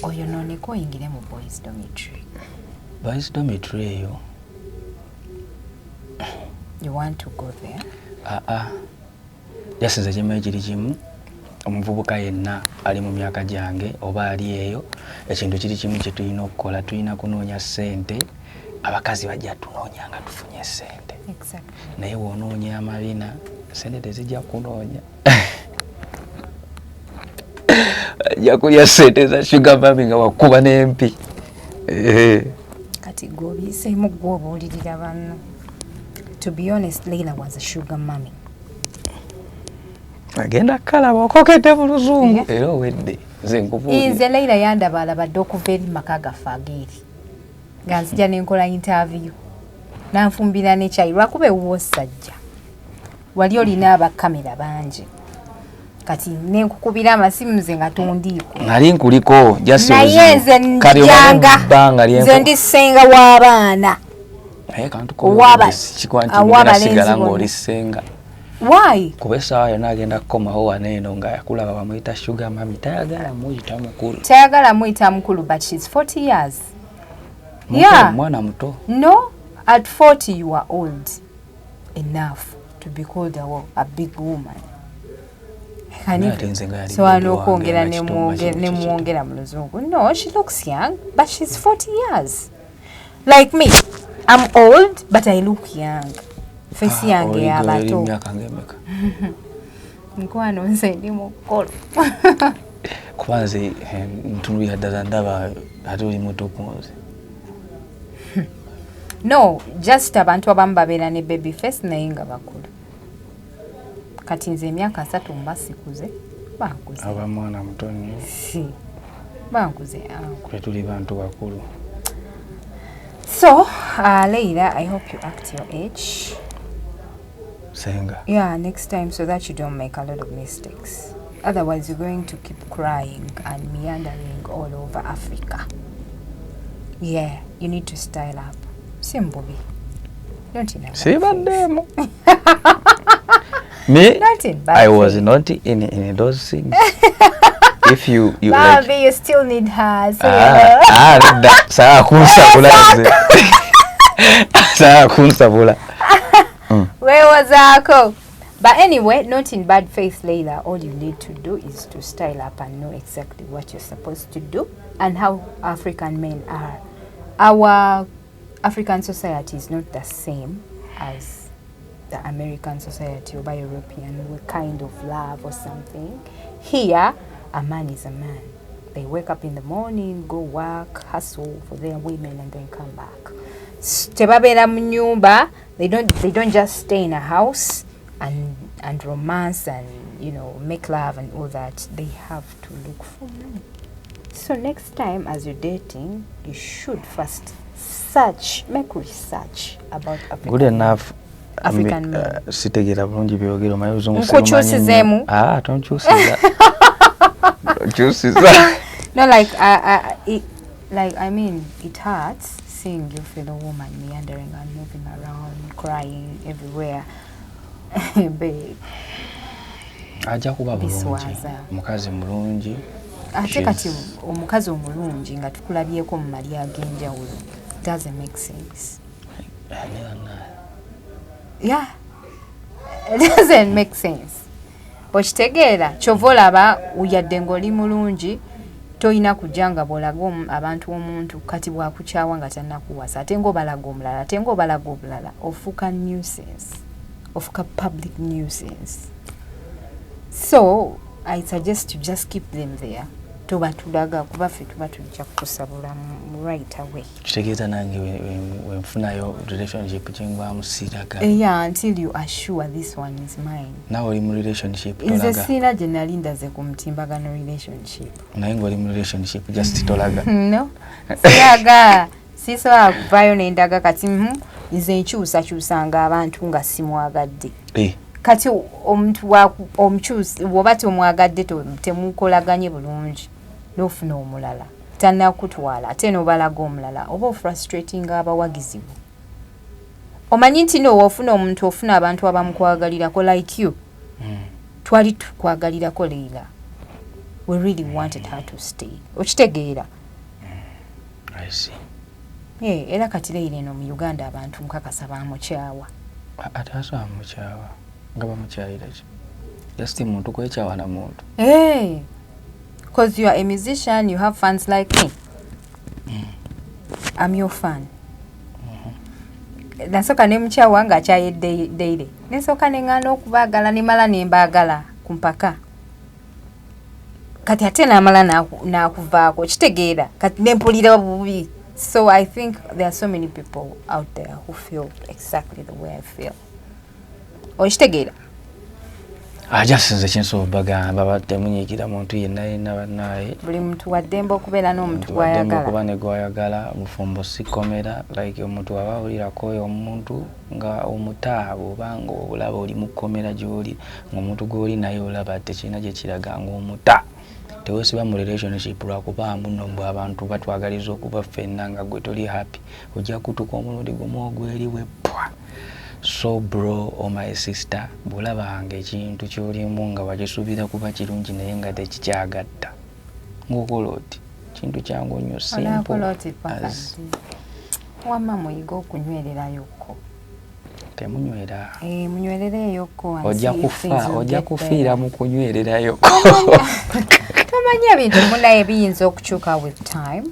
Oyonooneko oyingire mu boys dormitory. Boys dormitory eyo. You want to go there? Jasinze kimanyi kiri kimu omuvubuka yenna ali mu myaka gyange oba ali eyo ekintu kiri kimu kye tulina okukola tulina kunoonya ssente abakazi bajja tunoonya nga tufunye ssente. Naye wonoonya amabina ssente tezijja kunoonya. Ajja kulya ssente za sugar mami nga wakuba n'empi. Kati gw'obiiseemu gw'obuulirira banno. To be honest, Leila was a sugar mommy. Agenda kalaba okokete mu luzungu era owedde nze nkubuulira. Nze Leila yandaba alabadde okuva eri maka gaffe ageeri nga nzija n'enkola interview n'anfumbira n'ekyayi lwakuba ewuwo sajja wali olina abakamera bangi kati nenkukubira amasimu nze nga tondiiko nali nkuliko naye nze njanga nze ndi ssenga w'abaana aw'abalenzi ng'olisenga. Why? Kuba essaawa yonna agenda kukomawo waneeno nga yakulaba bamuyita sugar mami tayagala muyita mukulu. Tayagala muyita mukulu but she's 40 years. Mwana muto. No, at 40 you are old enough to be called a big woman. So anokwongera nemwongera mu luzungu. No, she looks young but she's 40 years. Like me, I'm old but I look young. Fesi yange y'abato. Nkwano nze ndi mukolo. Kuba nze ntunuulira ddala ndaba ate oli muto kunze. No, just abantu abamu babeera ne baby face naye nga bakulu. Kati nze emyaka 3 mbasikuze bankuze. Aba mwana muto nnyo. Bankuze. Kwe tuli bantu bakulu. So, Leila, I hope you act your age. Senga. Yeah, next time so that you don't make a lot of mistakes. Otherwise, you're going to keep crying and meandering all over Africa. Yeah, you need to style up. Simbubi. Don't you know? See about them. Me? I was not in those things. If you Baby, like, you still need her. So Saya kunsabula. Saya kunsabula. Where was Ako? But anyway, not in bad faith, Leila. All you need to do is to style up and know exactly what you're supposed to do and how African men are. African society is not the same as the American society or by European kind of love or something. Here, a man is a man. They wake up in the morning, go work, hustle for their women, and then come back. Tebabera mu nyumba, they don't just stay in a house and romance and, you know, make love and all that. They have to look for money. So next time as you're dating, you should first make research about African good enough. African men. Sitegera bulungi byogero mayo uzungu Nkukyusizemu. Don't choose that. Don't choose that. No, like I mean, it hurts seeing your fellow woman meandering and moving around, crying everywhere. Babe. Ajja kuba bulungi. Mukazi mulungi. Ate kati omukazi omulungi nga tukulabyeko mu mali ag'enjawulo. Doesn't make sense. Yeah. It doesn't make sense. Okitegeera kyova olaba yadde ng'oli mulungi toyina kujanga bw'olaga abantu omuntu kati bw'akukyawa nga tannakuwasa ate ng'obalaga omulala ate ng'obalaga obulala ofuuka nuisance, ofuuka public nuisance. So I suggest you just keep them there. Toba tulaga kuba ffe tuba tujja kukusabula right away. Kitegeeza nange wenfunayo relationship kyengwamu siraga. Yeah, until you are sure this one is mine. Nawe oli mu relationship tolaga. Nze siina gye nali ndaze ku mutimbagano relationship. Naye ng'oli mu relationship just tolaga. No. Siraga. Sisobola kuvaayo ne ndaga kati nze nkyusakyusanga abantu nga simwagadde. Kati omuntu omukyusi bw'oba tomwagadde temukolaganye bulungi n'ofuna omulala tannakutwala ate n'obalaga omulala oba frustrating abawagizi bo. Omanyi nti n'owoofuna omuntu ofuna abantu abamukwagalirako like you. Twali tukwagalirako Leila. We really wanted her to stay. Okitegeera? I see. Era kati Leila eno mu Uganda abantu nkakasa bamukyawa. Ate asobola mukyawa. Nga bamukyayira ki? Just muntu kwekyawa na muntu. Because you are a musician, you have fans like me. I'm your fan. Nasoka ne mukyawa nga akyaye daily. Nesoka ne ngana okubaagala ne mala ne mbaagala ku mpaka. Kati ate namala nakuvaako kitegeera kati ne mpulira bubi. So I think there are so many people out there who feel exactly the way I feel. Okitegeera? Just nze kinsobola bagamba temunyiikira muntu yenna bannaye. Buli muntu waddembe okubeera n'omuntu gw'ayagala. Okuba ne gw'ayagala bufumbo si komera like omuntu aba awulirako oyo omuntu nga omutaabu oba nga obulaba oli mu kkomera gy'oli ng'omuntu gw'oli naye olaba tekirina gye kiraga ng'omuta. Teweesiba mu relationship lwakuba muno mbwe abantu batwagaliza okuba ffenna nga gwe toli happy ojja kutuuka omulundi gumu ogweriwe pwa. So bro or my sister bw'olabanga ekintu ky'olimu nga wakisuubira kuba kirungi naye nga tekikyagatta ng'okola oti kintu kyangu nnyo simple as wamma muyiga okunywererayokko. Temunywera. Munywerereyokko. Ojja kufiira mu kunywererayokko. Tomanyi ebintu munaye biyinza okukyuka with time.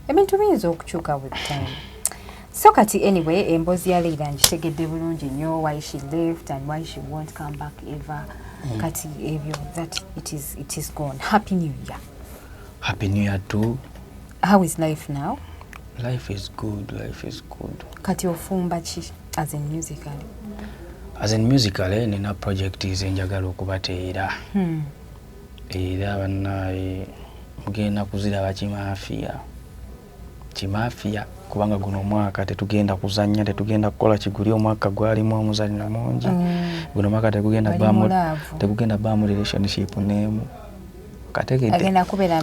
Ebintu biyinza okukyuka with time. So kati anyway, emboozi ya Leila ngitegedde bulungi nnyo why she left and why she won't come back ever. Kati ebyo that it is gone. Happy New Year. Happy New Year too. How is life now? Life is good. Kati ofumba ki as in musically? As in musically nina project enjagala okubateera. Era bannaye mugenda kuziraba kimafia kubanga guno omwaka tetugenda kuzannya tetugenda kukola kiguli omwaka gwalimu omuzanyo mungi. Guno mwaka tegugenda baamu relationship neemu.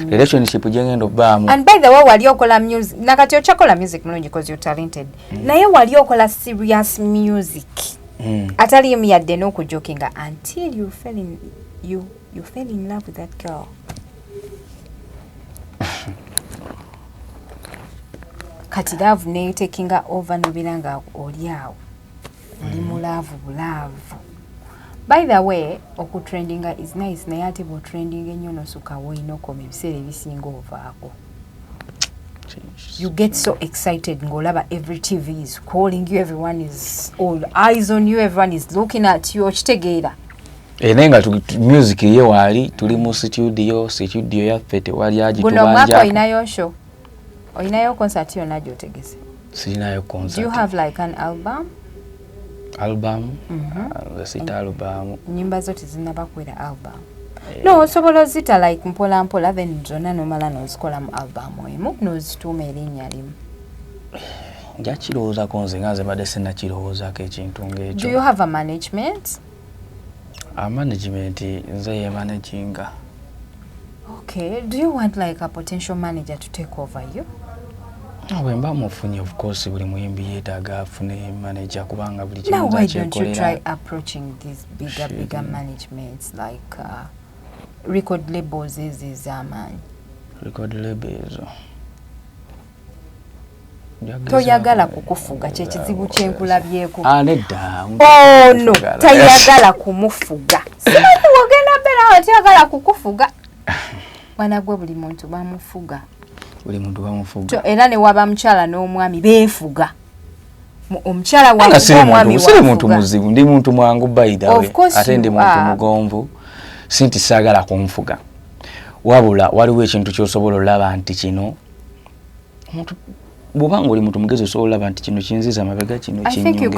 Relationship jengendo baamu. And by the way wali okola music nakati ochakola music mulungi because you're talented. Naye wali okola serious music. Atali yadde n'okujokinga until you fell in love with that girl. Kati love ne taking over nobiranga oliawo. Oli mu love. By the way, okutrendinga is nice naye ate bo trending ennyo nosuka woino ko ebiseera ebisinga ovaako. You get so excited ngolaba every TV is calling you, everyone is all eyes on you, everyone is looking at you. Okitegeera enenga music ye wali tuli mu studio ya fete wali aji tubanja. Guno mwaka inayo show. Inayo concert yo najo tegese. Sinayo concert. Do you have like an album? Sita album. Nyimba zote zinabakwera album. No, osobola zita like mpola mpola then zonna nomala nozikola mu album emu nozituuma erinnya limu. Njakirowooza ko nze nga nze badde sinnakirowoozako ekintu ng'ekyo. Do you have a management? A management nze ye managinga. Okay. Do you want like a potential manager to take over you? Bwe mba mufunye of course buli muyimbi yeetaaga afune manager kubanga buli Now kimu why don't you try approaching these bigger managements like record labels ez'amaanyi? Record labels. Toyagala kukufuga kyekizibu kyenkulabyeko. Nedda. Oh no, tayagala kumufuga. Wogenda bera tayagala kukufuga. Wanagwe buli muntu bamufuga. Buli muntu bamufuga. Era ne waba mukyala n'omwami beefuga. Omukyala wa omwami wa muntu muzibu ndi muntu mwangu by the way. Ate ndi muntu mugonvu. Sinti sagala kumfuga. Wabula waliwo ekintu ky'osobola olaba nti kino omuntu bw'obanga oli muntu mugezi osobola olaba nti kino kinziza mabega kino kinyongerayo. I think you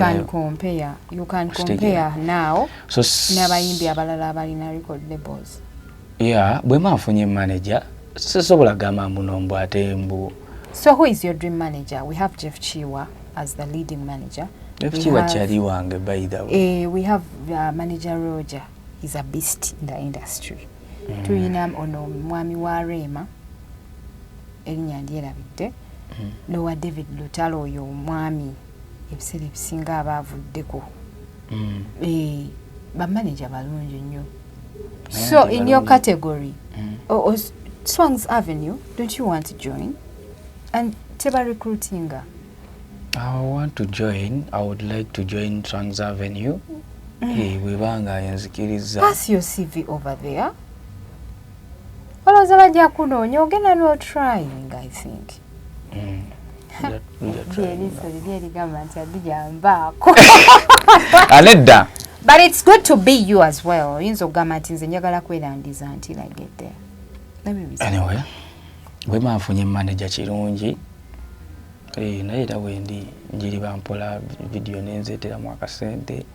can compare now n'abayimbi abalala abalina record labels. Yeah, bwe maafunye manager sisobola gamba munombo ate mbu. So who is your dream manager? We have Jeff Chiwa as the leading manager. Jeff Chiwa chali wange by the way. We have manager Roger. He's a beast in the industry. Tuyina ono mwami wa Rema erinnya lyerabidde. Nowa David Lutalo oyo mwami ebiseera ebisinga abavuddeko. Ba manager balungi nnyo. So in your category, Swangs Avenue, don't you want to join? And teba recruiting? I want to join. I would like to join Swangs Avenue. Webanga yanzikiriza. Pass your CV over there. Waloza bajja kunoonya ogenda no trying, I think. Anedda. But it's good to be you as well. Yinzo gamba nti nze njagala kwerandiza until I get there. Let me resume. Anyway, bwe maafunye manager kirungi. Naye era wendi njiri bampola video nenzeeteramu akasente.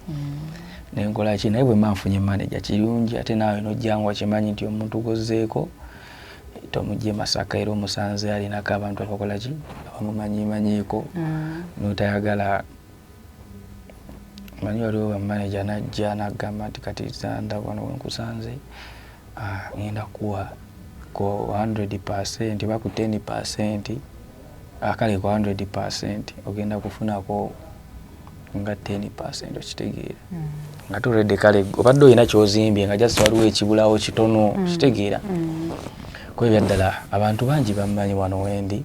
Nenkola ki naye bwe maafunye manager kirungi ate naawe nojjangwa kimanyi nti omuntu gozzeeko tomujje Masaka era omusanze alinako abantu abakola ki abamumanyimanyiiko notayagala manyi waliwo manager najja n'agamba nti kati zanda wano wenkusanze ngenda kuwa ko 100% baku 10% akale ko 100% ogenda kufunako nga 10% okitegeera nga tulede kale obadde olina kyozimbye nga jasi waliwo ekibulawo kitono kitegeera kwebya ddala abantu bangi bamanyi wano wendi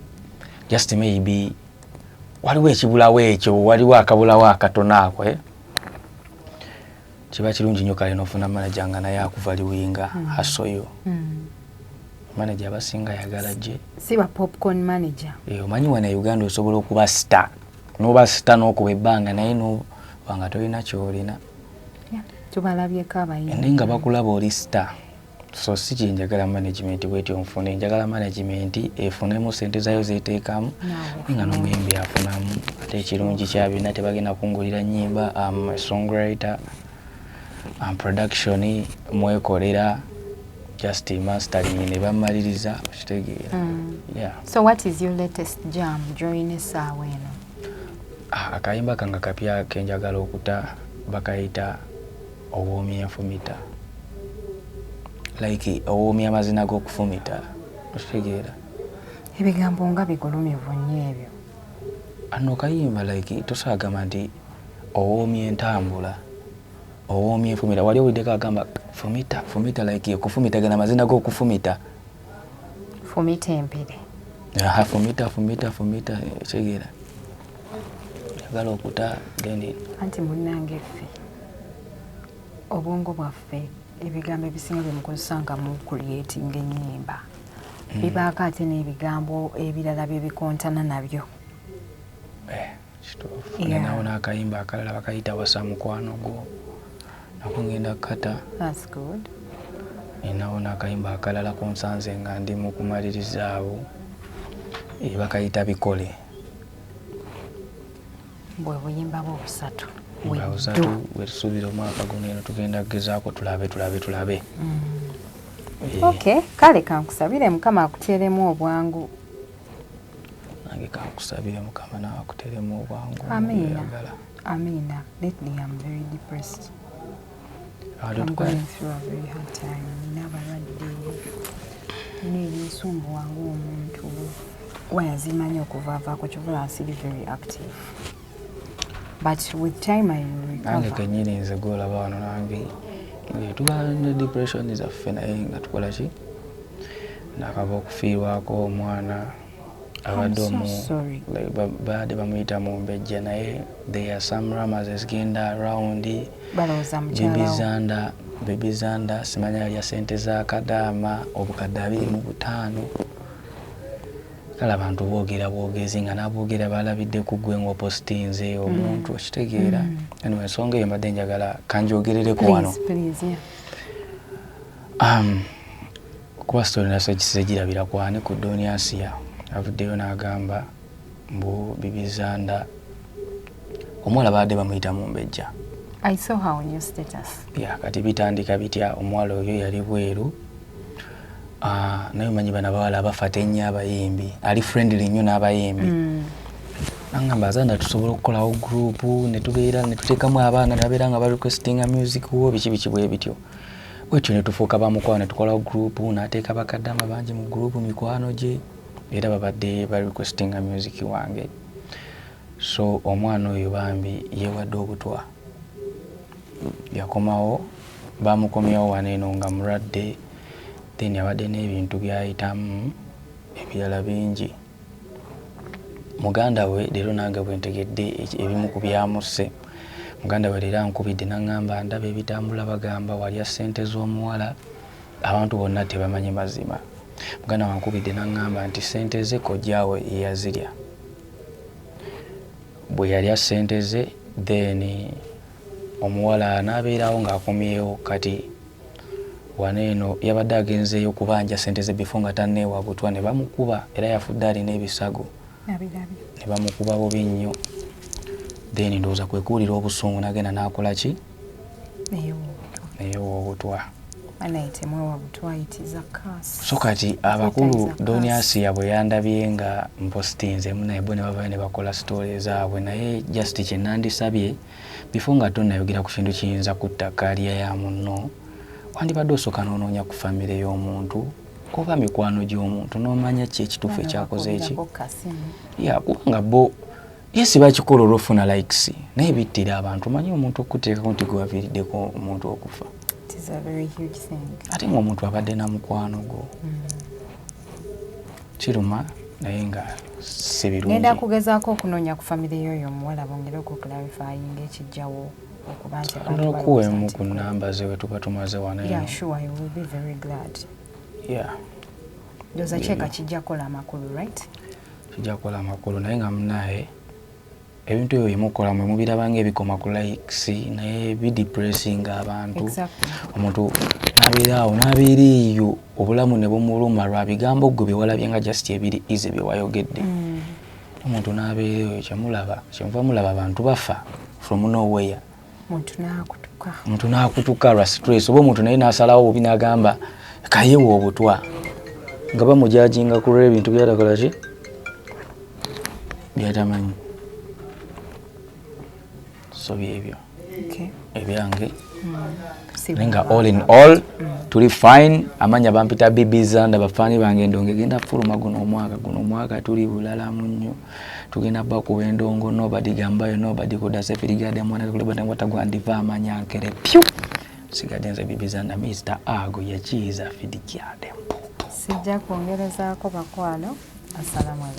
just maybe waliwo ekibulawo ekyo waliwo akabulawo akatono ako kiba kirungi nnyo kale n'ofuna manager nga naye akuvaliwinga hasoyo manager abasinga yagala gye siba popcorn manager omanyi wana Uganda osobola okuba star n'oba star n'okuba ebbanga naye n'obanga tolina kyolina tubalabyeko abayimbi nga bakulaba oli star. So si kyenjagala management bwetyo nfune njagala management efunemu sente zayo zeteekamu nga n'omuyimbi afunamu ate ekirungi kyabina tebagenda kungulira nnyimba a songwriter production mwekolera just mastering ne bamaliriza okitegeera. So what is your latest jam during essaawa eno? Akayimba kanga kapya kenjagala okuta bakayita owoomya enfumita. Like owoomya amazina g'okufumita okitegeera. Ebigambo nga bigulumivu nnyo ebyo. Ano kayimba like tosagamba nti owoomya entambula owoomya enfumita wali owuddeko agamba fumita like okufumitagana amazina g'okufumita. Fumita empere. Fumita ekitegeera. Njagala okuta then anti munnange ffe obwongo bwaffe ebigambo ebisinga bye mukozesa nga mu creating ennyimba bibaako ate n'ebigambo ebirala bye bikontana nabyo. Kituufu. Nawo n'akayimba akalala bakayita wasa mukwano gwo nako ngenda kukata. That's good. Nawo n'akayimba akalala kunsanze nga ndi mu kumaliriza awo bakayita bikole. Bwe buyimba busatu. Wetusuubira omwaka guno eno tugenda kugezaako tulabe. Okay, kale kankusabire Mukama akuteeremu obwangu. Nange kankusabire Mukama nawe akuteeremu obwangu. Amina. Lately I'm very depressed. I'm going through a very hard time. Nebinsumbuwa ng'omuntu wayazimanya okuvaavaako kyovula asiri very active. But with time I recover. Nange kenyini nze gwolaba wano nange tuba ne depression ezaffe naye nga tukola ki nakava okufiirwako omwana abadde baadde bamuyita mu mbejja naye there are some rumors ezigenda around bebizanda simanya yalya sente za kadaama obukadde 25 kale abantu bwogezi nga naboogera balabidde ku gwe ng'opositinze omuntu okitegeera. Anyway, ensonga eyo mbadde njagala kanjogerereko wano. Kuba sitori naso kisize girabira kwane ku Doniasia avuddeyo n'agamba mbu bibizanda omuwala baadde bamuyita mu mbejja. I saw her on your status. Kati bitandika bitya omuwala oyo yali bweru. Naye omanyi bano abawala abafata ennyo abayimbi ali friendly nnyo n'abayimbi. Nangamba azanda tusobola okukolawo group ne tubeera ne tuteekamu abaana nabeera nga barequestinga music wo biki bwe bityo. Bwetyo ne tufuuka bamukwano ne tukolawo group n'ateeka bakaddama bangi mu group mikwano gye era babadde barequestinga music wange. So omwana oyo bambi yeewadde obutwa. Yakomawo bamukomyawo wano eno nga mulwadde. Then yabadde n'ebintu byayitamu ebirala bingi. Muganda we leero nange bwe ntegedde ebimu ku byamuse. Muganda we leero ankubidde n'aŋŋamba ndaba ebitambula bagamba walya ssente z'omuwala abantu bonna tebamanyi mazima. Muganda we ankubidde n'aŋŋamba nti ssente ze kojjaawe yeyazirya. Bwe yalya ssente ze then omuwala n'abeerawo ng'akomyewo kati wano eno yabadde agenzeeyo kubanja ssente ze bifo nga tanneewa butwa ne bamukuba era yafudde alina ebisago ne bamukuba bubi nnyo. Then ndowooza kwe kuwulira obusungu n'agenda n'akola ki? Neeyowa obutwa. So kati abakulu Doniasia bwe yandabye nga mpositinzemu naye bo ne bavayo ne bakola sitole zaabwe naye just kye nandisabye bifo nga tonnayogera ku kintu kiyinza kutta kaliya ya munno wandibadde osooka n'onoonya ku famire y'omuntu oba mikwano gy'omuntu n'omanya ki ekituufu ekyakoze eki. Kubanga bo yesi bakikola olw'ofuna likes naye bittira abantu manyi omuntu okuteekako nti gwe waviiriddeko omuntu okufa. Ate ng'omuntu abadde na mukwano gwo kiruma naye nga si birungi. Ngenda kugezaako okunoonya ku famire y'oyo omuwala bongere okuclarifyinga ekijjawo okuba nti abantu okuwemu ku nnamba ze we tuba tumaze wano. Sure, I will be very glad. Ndoza kyeka kijja kola amakulu, right? Kijja kola amakulu naye nga munaye ebintu ebyo byemukola mwe mubiraba ng'ebikoma ku likes naye bidepressing abantu. Omuntu n'abeeraawo n'abeera eyo obulamu ne bumuluma lwa bigambo gwe bye walabye nga just ebiri easy bye wayogedde. Omuntu n'abeera eyo kyemuva mulaba abantu bafa from nowhere. Omuntu n'akutuka lwa stress oba omuntu naye n'asalawo bubi n'agamba kayewa obutwa nga bamujajinga ku lw'ebintu byatakola ki byatamanyi. So byebyo ebyange nga all in all tuli fine. Amanya bampita bibizanda bafaani bange ndonge genda fuluma guno omwaka tuli bulalamu nnyo tugenda bakuba endongo nobody gambayo nobody kodase firigade mwana kulebata watagwa andiva amanya nkere pyu sigadde nze bibizanda Mr. Ago yakiza fidikyade sijja kwongerezaako bakwano. Assalamu alaikum.